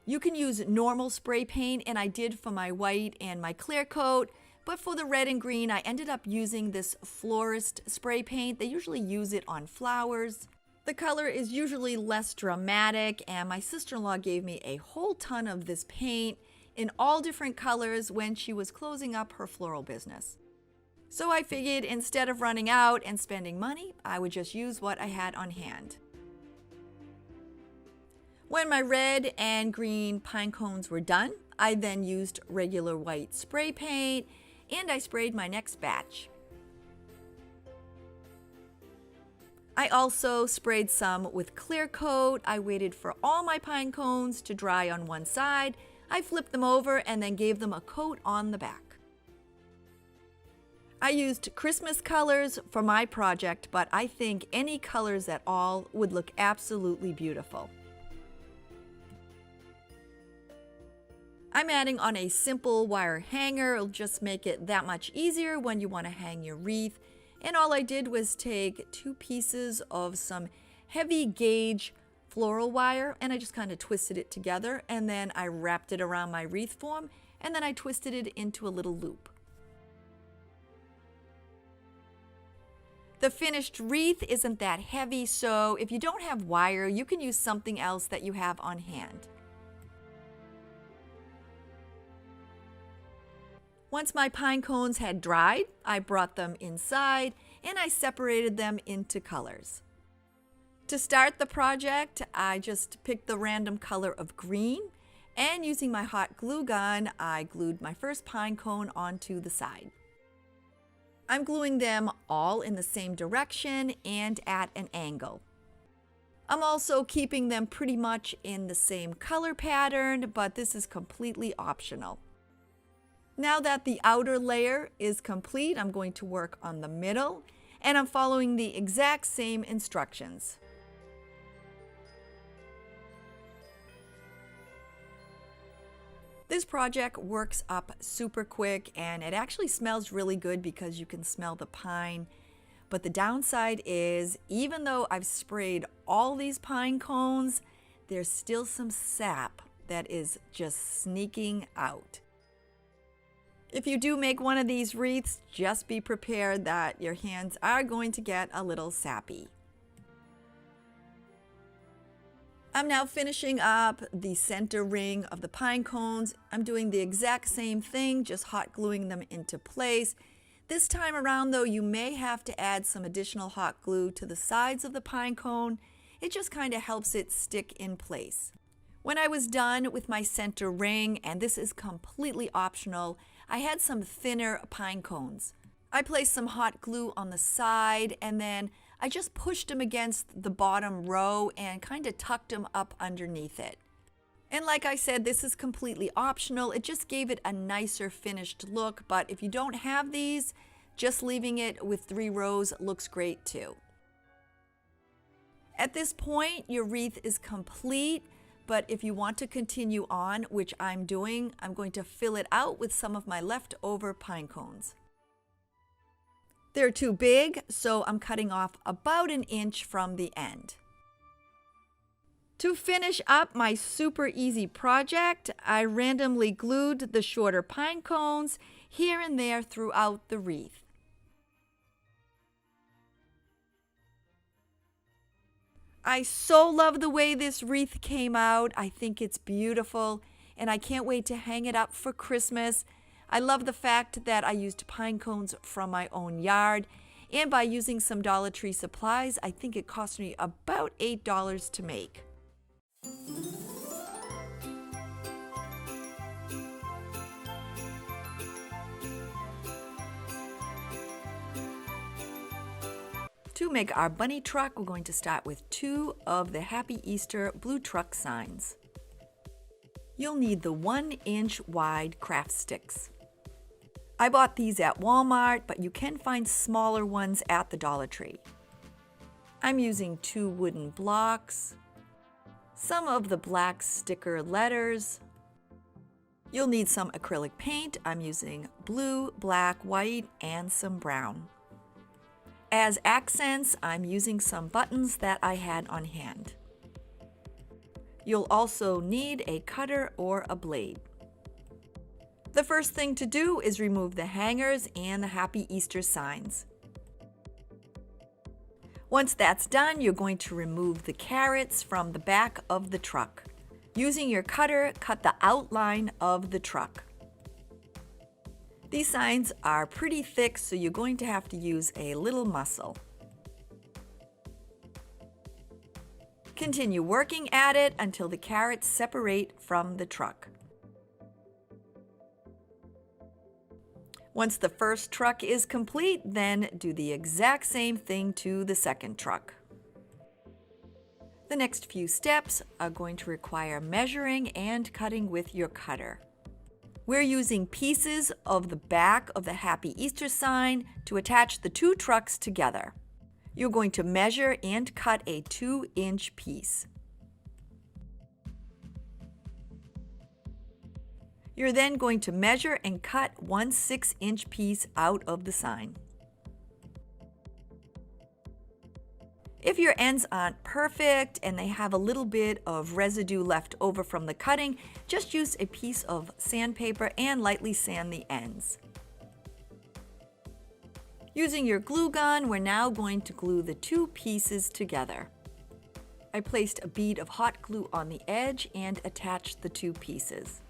You can use normal spray paint, and I did for my white and my clear coat, but for the red and green, I ended up using this florist spray paint. They usually use it on flowers. The color is usually less dramatic, and my sister-in-law gave me a whole ton of this paint in all different colors when she was closing up her floral business. So I figured instead of running out and spending money, I would just use what I had on hand. When my red and green pine cones were done, I then used regular white spray paint, and I sprayed my next batch. I also sprayed some with clear coat. I waited for all my pine cones to dry on one side. I flipped them over and then gave them a coat on the back. I used Christmas colors for my project, but I think any colors at all would look absolutely beautiful. I'm adding on a simple wire hanger. It'll just make it that much easier when you want to hang your wreath. And all I did was take 2 pieces of some heavy gauge floral wire, and I just kind of twisted it together, and then I wrapped it around my wreath form, and then I twisted it into a little loop. The finished wreath isn't that heavy, so if you don't have wire, you can use something else that you have on hand. Once my pine cones had dried, I brought them inside and I separated them into colors. To start the project, I just picked the random color of green, and using my hot glue gun, I glued my first pine cone onto the side. I'm gluing them all in the same direction and at an angle. I'm also keeping them pretty much in the same color pattern, but this is completely optional. Now that the outer layer is complete, I'm going to work on the middle, and I'm following the exact same instructions. This project works up super quick, and it actually smells really good because you can smell the pine. But the downside is, even though I've sprayed all these pine cones, there's still some sap that is just sneaking out. If you do make one of these wreaths, just be prepared that your hands are going to get a little sappy. I'm now finishing up the center ring of the pine cones. I'm doing the exact same thing, just hot gluing them into place. This time around though, you may have to add some additional hot glue to the sides of the pine cone. It just kind of helps it stick in place. When I was done with my center ring, and this is completely optional, I had some thinner pine cones. I placed some hot glue on the side, and then I just pushed them against the bottom row and kind of tucked them up underneath it. And like I said, this is completely optional. It just gave it a nicer finished look, but if you don't have these, just leaving it with 3 rows looks great too. At this point, your wreath is complete. But if you want to continue on, which I'm doing, I'm going to fill it out with some of my leftover pine cones. They're too big, so I'm cutting off about 1 inch from the end. To finish up my super easy project, I randomly glued the shorter pine cones here and there throughout the wreath. I so love the way this wreath came out. I think it's beautiful, and I can't wait to hang it up for Christmas. I love the fact that I used pine cones from my own yard, and by using some Dollar Tree supplies, I think it cost me about $8 to make. To make our bunny truck, we're going to start with 2 of the Happy Easter blue truck signs. You'll need the 1-inch wide craft sticks. I bought these at Walmart, but you can find smaller ones at the Dollar Tree. I'm using 2 wooden blocks, some of the black sticker letters. You'll need some acrylic paint. I'm using blue, black, white, and some brown. As accents, I'm using some buttons that I had on hand. You'll also need a cutter or a blade. The first thing to do is remove the hangers and the Happy Easter signs. Once that's done, you're going to remove the carrots from the back of the truck. Using your cutter, cut the outline of the truck. These signs are pretty thick, so you're going to have to use a little muscle. Continue working at it until the carrots separate from the truck. Once the first truck is complete, then do the exact same thing to the second truck. The next few steps are going to require measuring and cutting with your cutter. We're using pieces of the back of the Happy Easter sign to attach the 2 trucks together. You're going to measure and cut a 2-inch piece. You're then going to measure and cut 1 6-inch piece out of the sign. If your ends aren't perfect and they have a little bit of residue left over from the cutting, just use a piece of sandpaper and lightly sand the ends. Using your glue gun, we're now going to glue the 2 pieces together. I placed a bead of hot glue on the edge and attached the 2 pieces.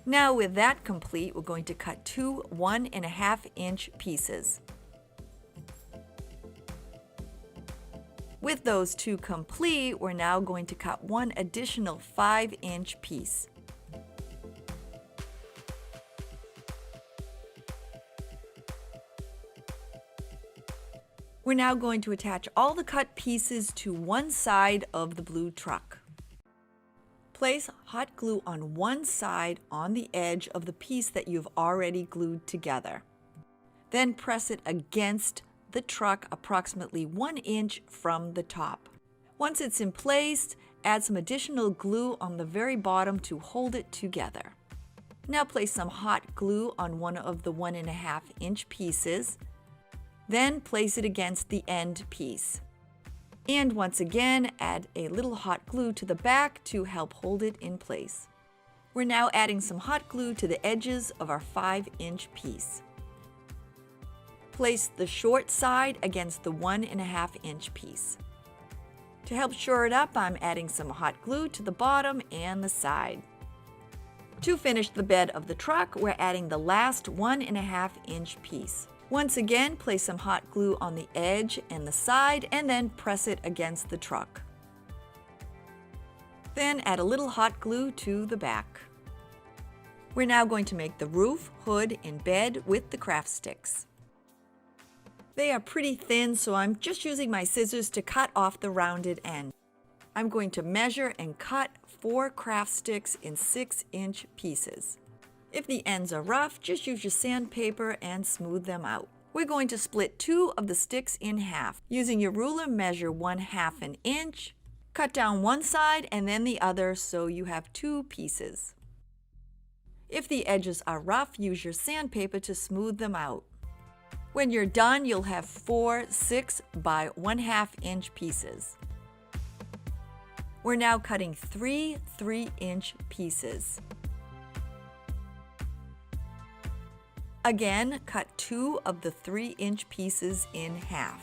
Now with that complete, we're going to cut 2 1.5-inch pieces. With those 2 complete, we're now going to cut 1 additional 5-inch piece. We're now going to attach all the cut pieces to one side of the blue truck. Place hot glue on one side on the edge of the piece that you've already glued together. Then press it against the truck approximately 1 inch from the top. Once it's in place, add some additional glue on the very bottom to hold it together. Now place some hot glue on one of the 1.5-inch pieces. Then place it against the end piece. And once again, add a little hot glue to the back to help hold it in place. We're now adding some hot glue to the edges of our 5-inch piece. Place the short side against the 1.5-inch piece. To help shore it up, I'm adding some hot glue to the bottom and the side. To finish the bed of the truck, we're adding the last 1.5-inch piece. Once again, place some hot glue on the edge and the side and then press it against the truck. Then add a little hot glue to the back. We're now going to make the roof, hood, and bed with the craft sticks. They are pretty thin, so I'm just using my scissors to cut off the rounded end. I'm going to measure and cut 4 craft sticks in 6-inch pieces. If the ends are rough, just use your sandpaper and smooth them out. We're going to split 2 of the sticks in half. Using your ruler, measure 1/2 an inch. Cut down one side and then the other so you have 2 pieces. If the edges are rough, use your sandpaper to smooth them out. When you're done, you'll have 4 6 by 1/2-inch pieces. We're now cutting 3 3-inch pieces. Again, cut 2 of the 3-inch pieces in half.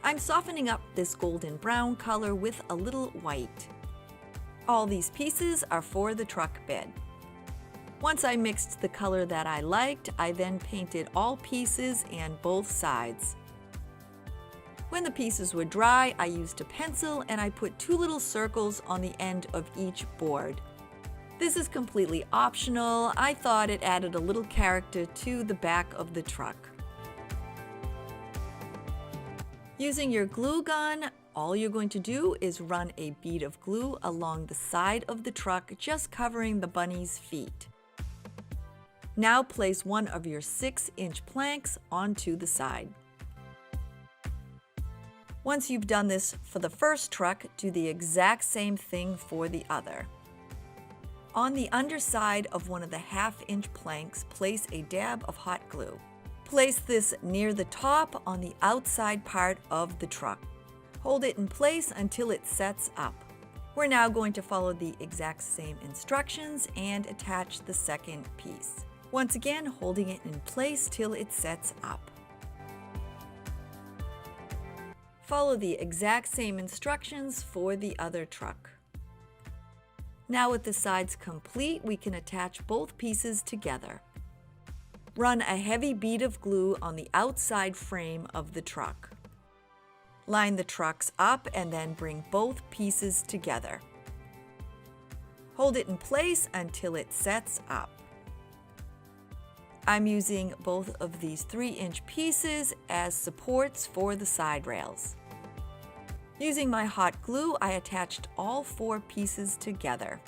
I'm softening up this golden brown color with a little white. All these pieces are for the truck bed. Once I mixed the color that I liked, I then painted all pieces and both sides. When the pieces were dry, I used a pencil and I put 2 little circles on the end of each board. This is completely optional. I thought it added a little character to the back of the truck. Using your glue gun, All you're going to do is run a bead of glue along the side of the truck, just covering the bunny's feet. Now place one of your 6-inch planks onto the side. Once you've done this for the first truck, do the exact same thing for the other. On the underside of one of the 1/2-inch planks, place a dab of hot glue. Place this near the top on the outside part of the truck. Hold it in place until it sets up. We're now going to follow the exact same instructions and attach the second piece. Once again, holding it in place till it sets up. Follow the exact same instructions for the other truck. Now with the sides complete, we can attach both pieces together. Run a heavy bead of glue on the outside frame of the truck. Line the trucks up and then bring both pieces together. Hold it in place until it sets up. I'm using both of these 3-inch pieces as supports for the side rails. Using my hot glue, I attached all 4 pieces together.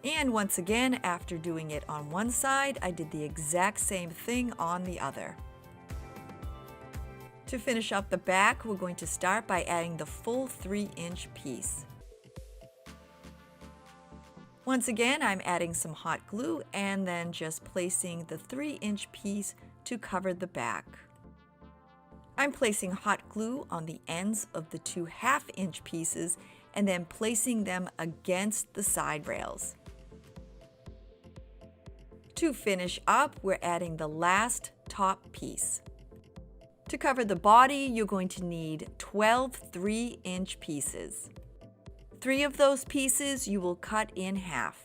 And once again, after doing it on one side, I did the exact same thing on the other. To finish up the back, we're going to start by adding the full 3-inch piece. Once again, I'm adding some hot glue and then just placing the 3-inch piece to cover the back. I'm placing hot glue on the ends of the 2 1/2-inch pieces and then placing them against the side rails. To finish up, we're adding the last top piece. To cover the body, you're going to need 12 3-inch pieces. 3 of those pieces you will cut in half.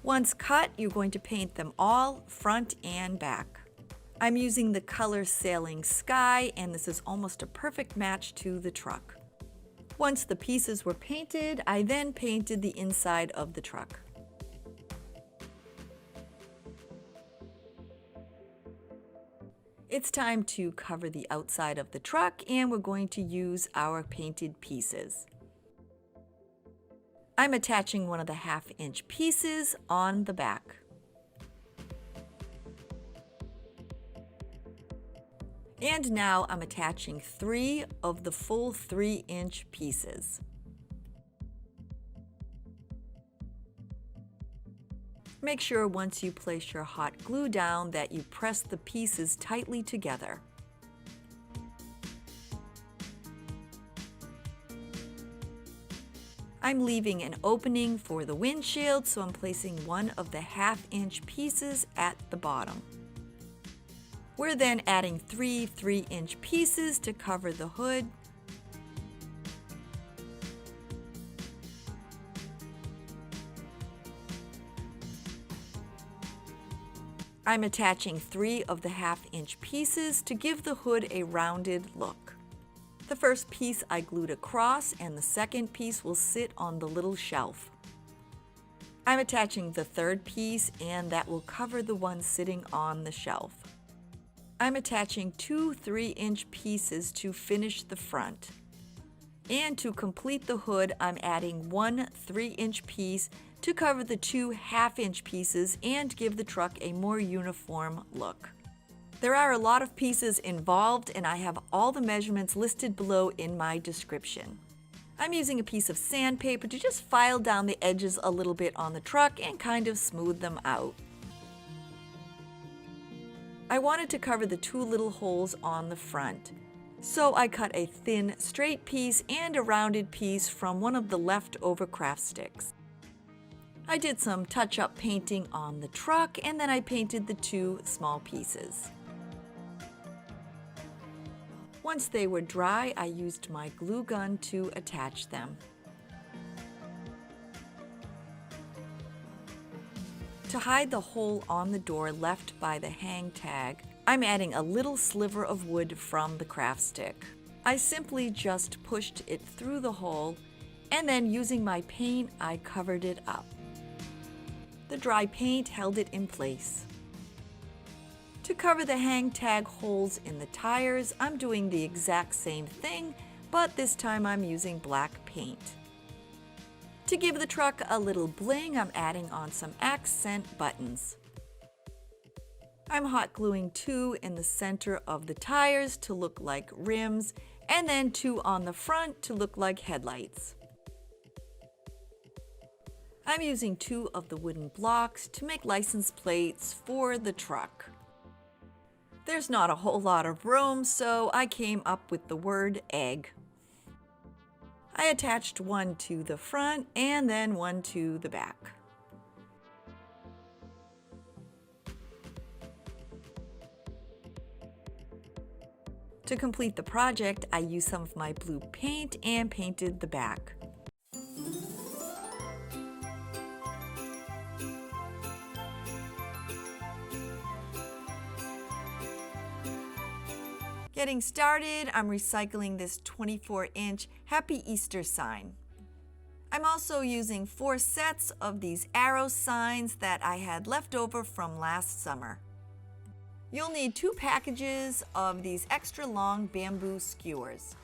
Once cut, you're going to paint them all, front and back. I'm using the color Sailing Sky, and this is almost a perfect match to the truck. Once the pieces were painted, I then painted the inside of the truck. It's time to cover the outside of the truck, and we're going to use our painted pieces. I'm attaching one of the 1/2-inch pieces on the back. And now I'm attaching 3 of the full 3-inch pieces. Make sure once you place your hot glue down that you press the pieces tightly together. I'm leaving an opening for the windshield, so I'm placing one of the 1/2-inch pieces at the bottom. We're then adding 3 3-inch pieces to cover the hood. I'm attaching 3 of the 1/2-inch pieces to give the hood a rounded look. The first piece I glued across, and the second piece will sit on the little shelf. I'm attaching the third piece, and that will cover the one sitting on the shelf. I'm attaching 2 3-inch pieces to finish the front. And to complete the hood, I'm adding 1 3-inch piece to cover the 2 1/2-inch pieces and give the truck a more uniform look. There are a lot of pieces involved, and I have all the measurements listed below in my description. I'm using a piece of sandpaper to just file down the edges a little bit on the truck and kind of smooth them out. I wanted to cover the 2 little holes on the front, so I cut a thin straight piece and a rounded piece from one of the leftover craft sticks. I did some touch-up painting on the truck, and then I painted the 2 small pieces. Once they were dry, I used my glue gun to attach them. To hide the hole on the door left by the hang tag, I'm adding a little sliver of wood from the craft stick. I simply just pushed it through the hole, and then using my paint, I covered it up. The dry paint held it in place. To cover the hang tag holes in the tires, I'm doing the exact same thing, but this time I'm using black paint. To give the truck a little bling, I'm adding on some accent buttons. I'm hot gluing 2 in the center of the tires to look like rims, and then 2 on the front to look like headlights. I'm using 2 of the wooden blocks to make license plates for the truck. There's not a whole lot of room, so I came up with the word egg. I attached 1 to the front and then 1 to the back. To complete the project, I used some of my blue paint and painted the back. Getting started, I'm recycling this 24-inch Happy Easter sign. I'm also using 4 sets of these arrow signs that I had left over from last summer. You'll need 2 packages of these extra long bamboo skewers.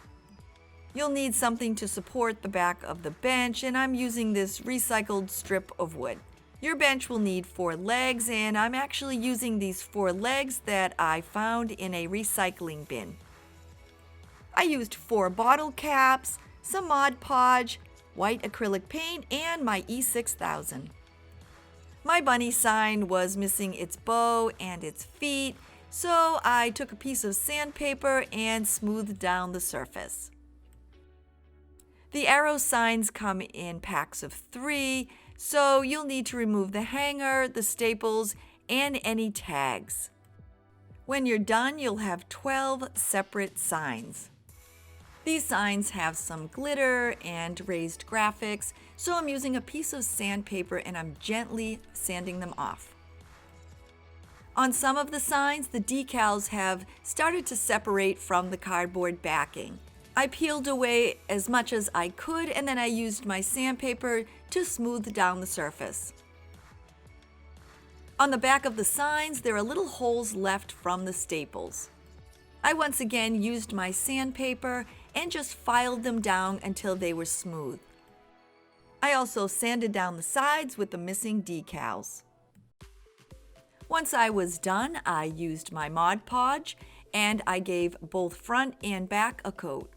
You'll need something to support the back of the bench, and I'm using this recycled strip of wood. Your bench will need 4 legs, and I'm actually using these 4 legs that I found in a recycling bin. I used 4 bottle caps, some Mod Podge, white acrylic paint, and my E6000. My bunny sign was missing its bow and its feet, so I took a piece of sandpaper and smoothed down the surface. The arrow signs come in packs of 3, so you'll need to remove the hanger, the staples, and any tags. When you're done, you'll have 12 separate signs. These signs have some glitter and raised graphics, so I'm using a piece of sandpaper and I'm gently sanding them off. On some of the signs, the decals have started to separate from the cardboard backing. I peeled away as much as I could, and then I used my sandpaper to smooth down the surface. On the back of the signs, there are little holes left from the staples. I once again used my sandpaper and just filed them down until they were smooth. I also sanded down the sides with the missing decals. Once I was done, I used my Mod Podge and I gave both front and back a coat.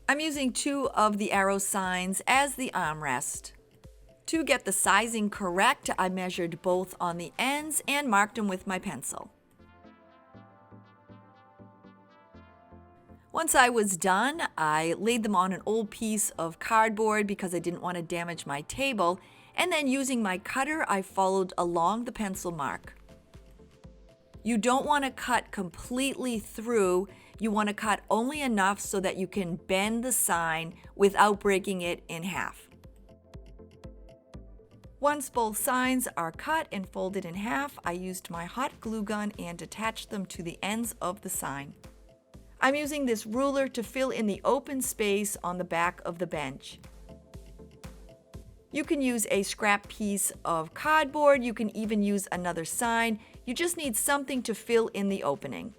I'm using 2 of the arrow signs as the armrest. To get the sizing correct, I measured both on the ends and marked them with my pencil. Once I was done, I laid them on an old piece of cardboard because I didn't want to damage my table, and then using my cutter, I followed along the pencil mark. You don't want to cut completely through. You want to cut only enough so that you can bend the sign without breaking it in half. Once both signs are cut and folded in half, I used my hot glue gun and attached them to the ends of the sign. I'm using this ruler to fill in the open space on the back of the bench. You can use a scrap piece of cardboard, you can even use another sign. You just need something to fill in the opening.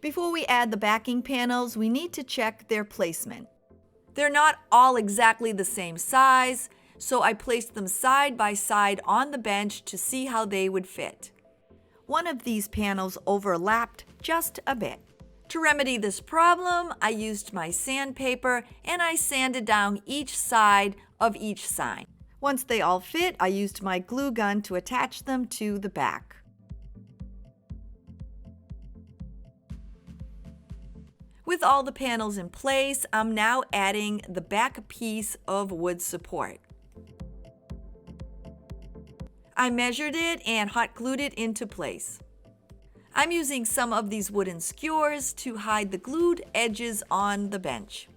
Before we add the backing panels, we need to check their placement. They're not all exactly the same size, so I placed them side by side on the bench to see how they would fit. One of these panels overlapped just a bit. To remedy this problem, I used my sandpaper and I sanded down each side of each sign. Once they all fit, I used my glue gun to attach them to the back. With all the panels in place, I'm now adding the back piece of wood support. I measured it and hot glued it into place. I'm using some of these wooden skewers to hide the glued edges on the bench.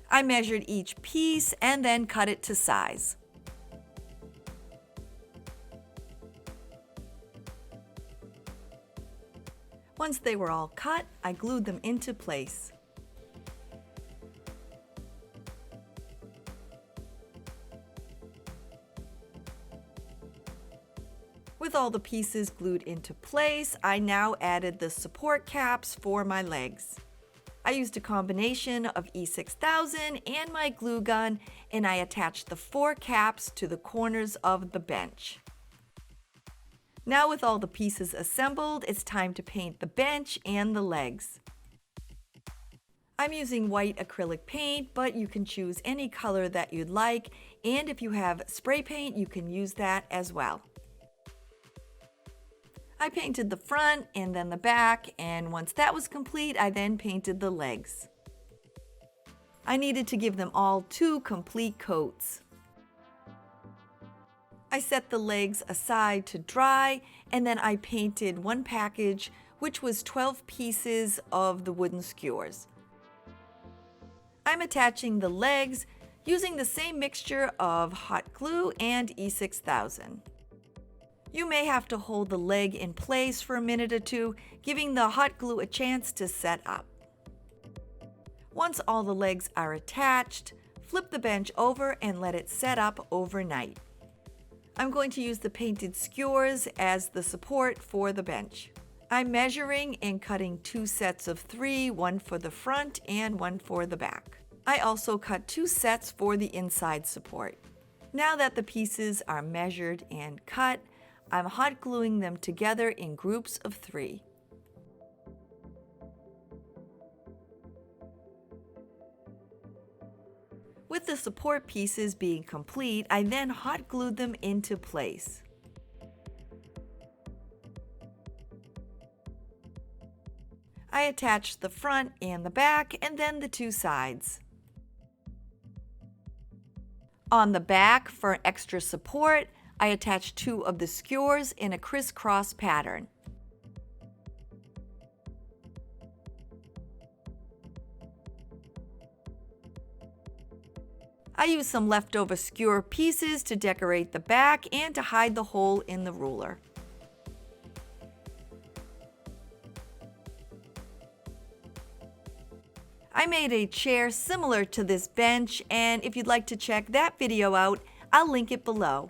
I measured each piece and then cut it to size. Once they were all cut, I glued them into place. With all the pieces glued into place, I now added the support caps for my legs. I used a combination of E6000 and my glue gun, and I attached the 4 caps to the corners of the bench. Now with all the pieces assembled, it's time to paint the bench and the legs. I'm using white acrylic paint, but you can choose any color that you'd like, and if you have spray paint, you can use that as well. I painted the front and then the back, and once that was complete, I then painted the legs. I needed to give them all 2 complete coats. I set the legs aside to dry, and then I painted one package, which was 12 pieces of the wooden skewers. I'm attaching the legs using the same mixture of hot glue and E6000. You may have to hold the leg in place for a minute or 2, giving the hot glue a chance to set up. Once all the legs are attached, flip the bench over and let it set up overnight. I'm going to use the painted skewers as the support for the bench. I'm measuring and cutting 2 sets of 3, one for the front and one for the back. I also cut 2 sets for the inside support. Now that the pieces are measured and cut, I'm hot gluing them together in groups of 3. With the support pieces being complete, I then hot glued them into place. I attached the front and the back and then the 2 sides. On the back, for extra support, I attached 2 of the skewers in a crisscross pattern. I used some leftover skewer pieces to decorate the back and to hide the hole in the ruler. I made a chair similar to this bench, and if you'd like to check that video out, I'll link it below.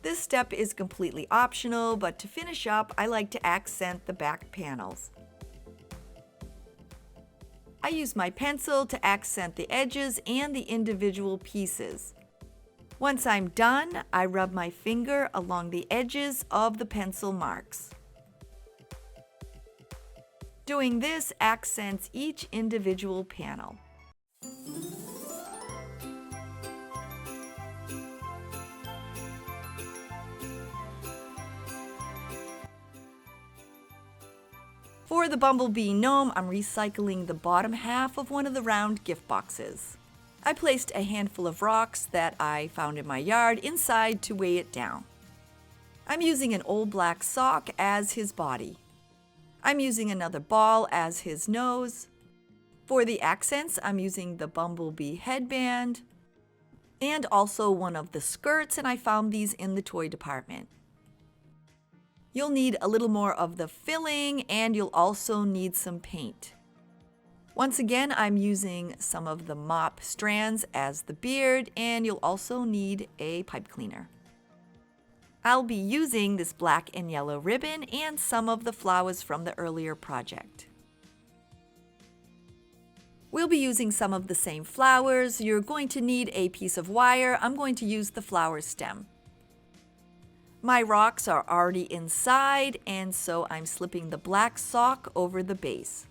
This step is completely optional, but to finish up, I like to accent the back panels. I use my pencil to accent the edges and the individual pieces. Once I'm done, I rub my finger along the edges of the pencil marks. Doing this accents each individual panel. For the Bumblebee Gnome, I'm recycling the bottom half of one of the round gift boxes. I placed a handful of rocks that I found in my yard inside to weigh it down. I'm using an old black sock as his body. I'm using another ball as his nose. For the accents, I'm using the Bumblebee headband and also one of the skirts, and I found these in the toy department. You'll need a little more of the filling, and you'll also need some paint. Once again, I'm using some of the mop strands as the beard, and you'll also need a pipe cleaner. I'll be using this black and yellow ribbon and some of the flowers from the earlier project. We'll be using some of the same flowers. You're going to need a piece of wire. I'm going to use the flower stem. My rocks are already inside, and so I'm slipping the black sock over the base.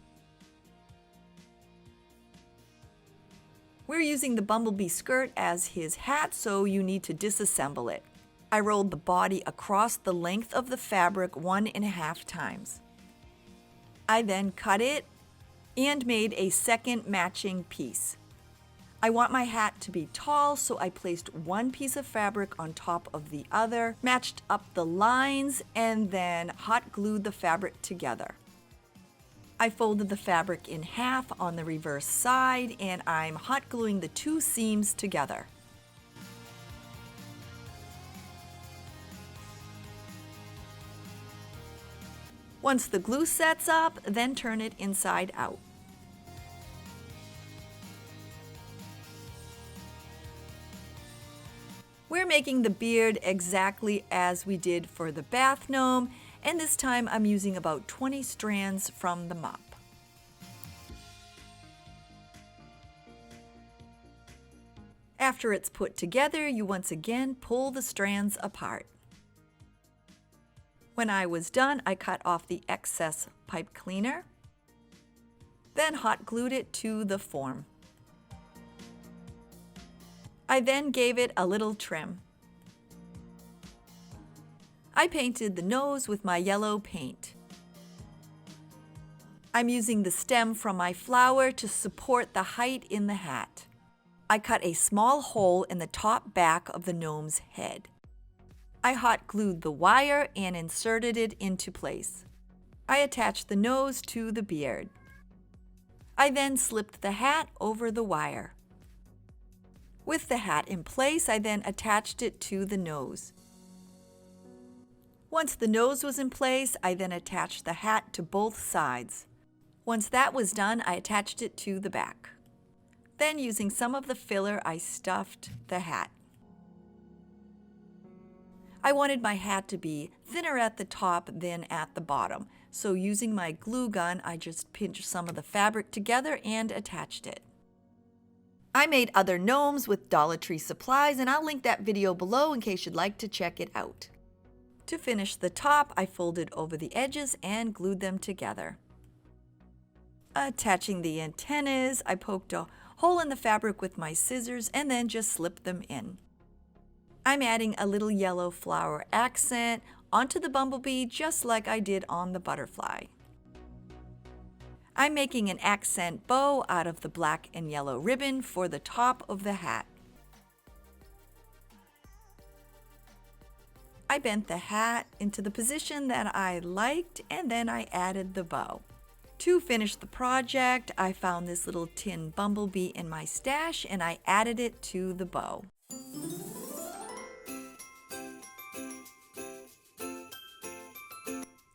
We're using the Bumblebee skirt as his hat, so you need to disassemble it. I rolled the body across the length of the fabric 1.5 times. I then cut it and made a second matching piece. I want my hat to be tall, so I placed one piece of fabric on top of the other, matched up the lines, and then hot glued the fabric together. I folded the fabric in half on the reverse side, and I'm hot gluing the 2 seams together. Once the glue sets up, then turn it inside out. We're making the beard exactly as we did for the bath gnome, and this time I'm using about 20 strands from the mop. After it's put together, you once again pull the strands apart. When I was done, I cut off the excess pipe cleaner, then hot glued it to the form. I then gave it a little trim. I painted the nose with my yellow paint. I'm using the stem from my flower to support the height in the hat. I cut a small hole in the top back of the gnome's head. I hot glued the wire and inserted it into place. I attached the nose to the beard. I then slipped the hat over the wire. With the hat in place, I then attached it to the nose. Once the nose was in place, I then attached the hat to both sides. Once that was done, I attached it to the back. Then, using some of the filler, I stuffed the hat. I wanted my hat to be thinner at the top than at the bottom, so using my glue gun, I just pinched some of the fabric together and attached it. I made other gnomes with Dollar Tree supplies, and I'll link that video below in case you'd like to check it out. To finish the top, I folded over the edges and glued them together. Attaching the antennas, I poked a hole in the fabric with my scissors and then just slipped them in. I'm adding a little yellow flower accent onto the bumblebee just like I did on the butterfly. I'm making an accent bow out of the black and yellow ribbon for the top of the hat. I bent the hat into the position that I liked and then I added the bow. To finish the project, I found this little tin bumblebee in my stash and I added it to the bow.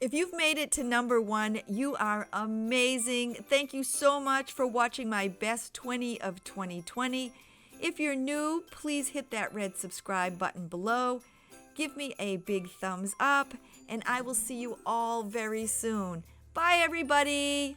If you've made it to number 1, you are amazing. Thank you so much for watching my best 20 of 2020. If you're new, please hit that red subscribe button below. Give me a big thumbs up, and I will see you all very soon. Bye, everybody.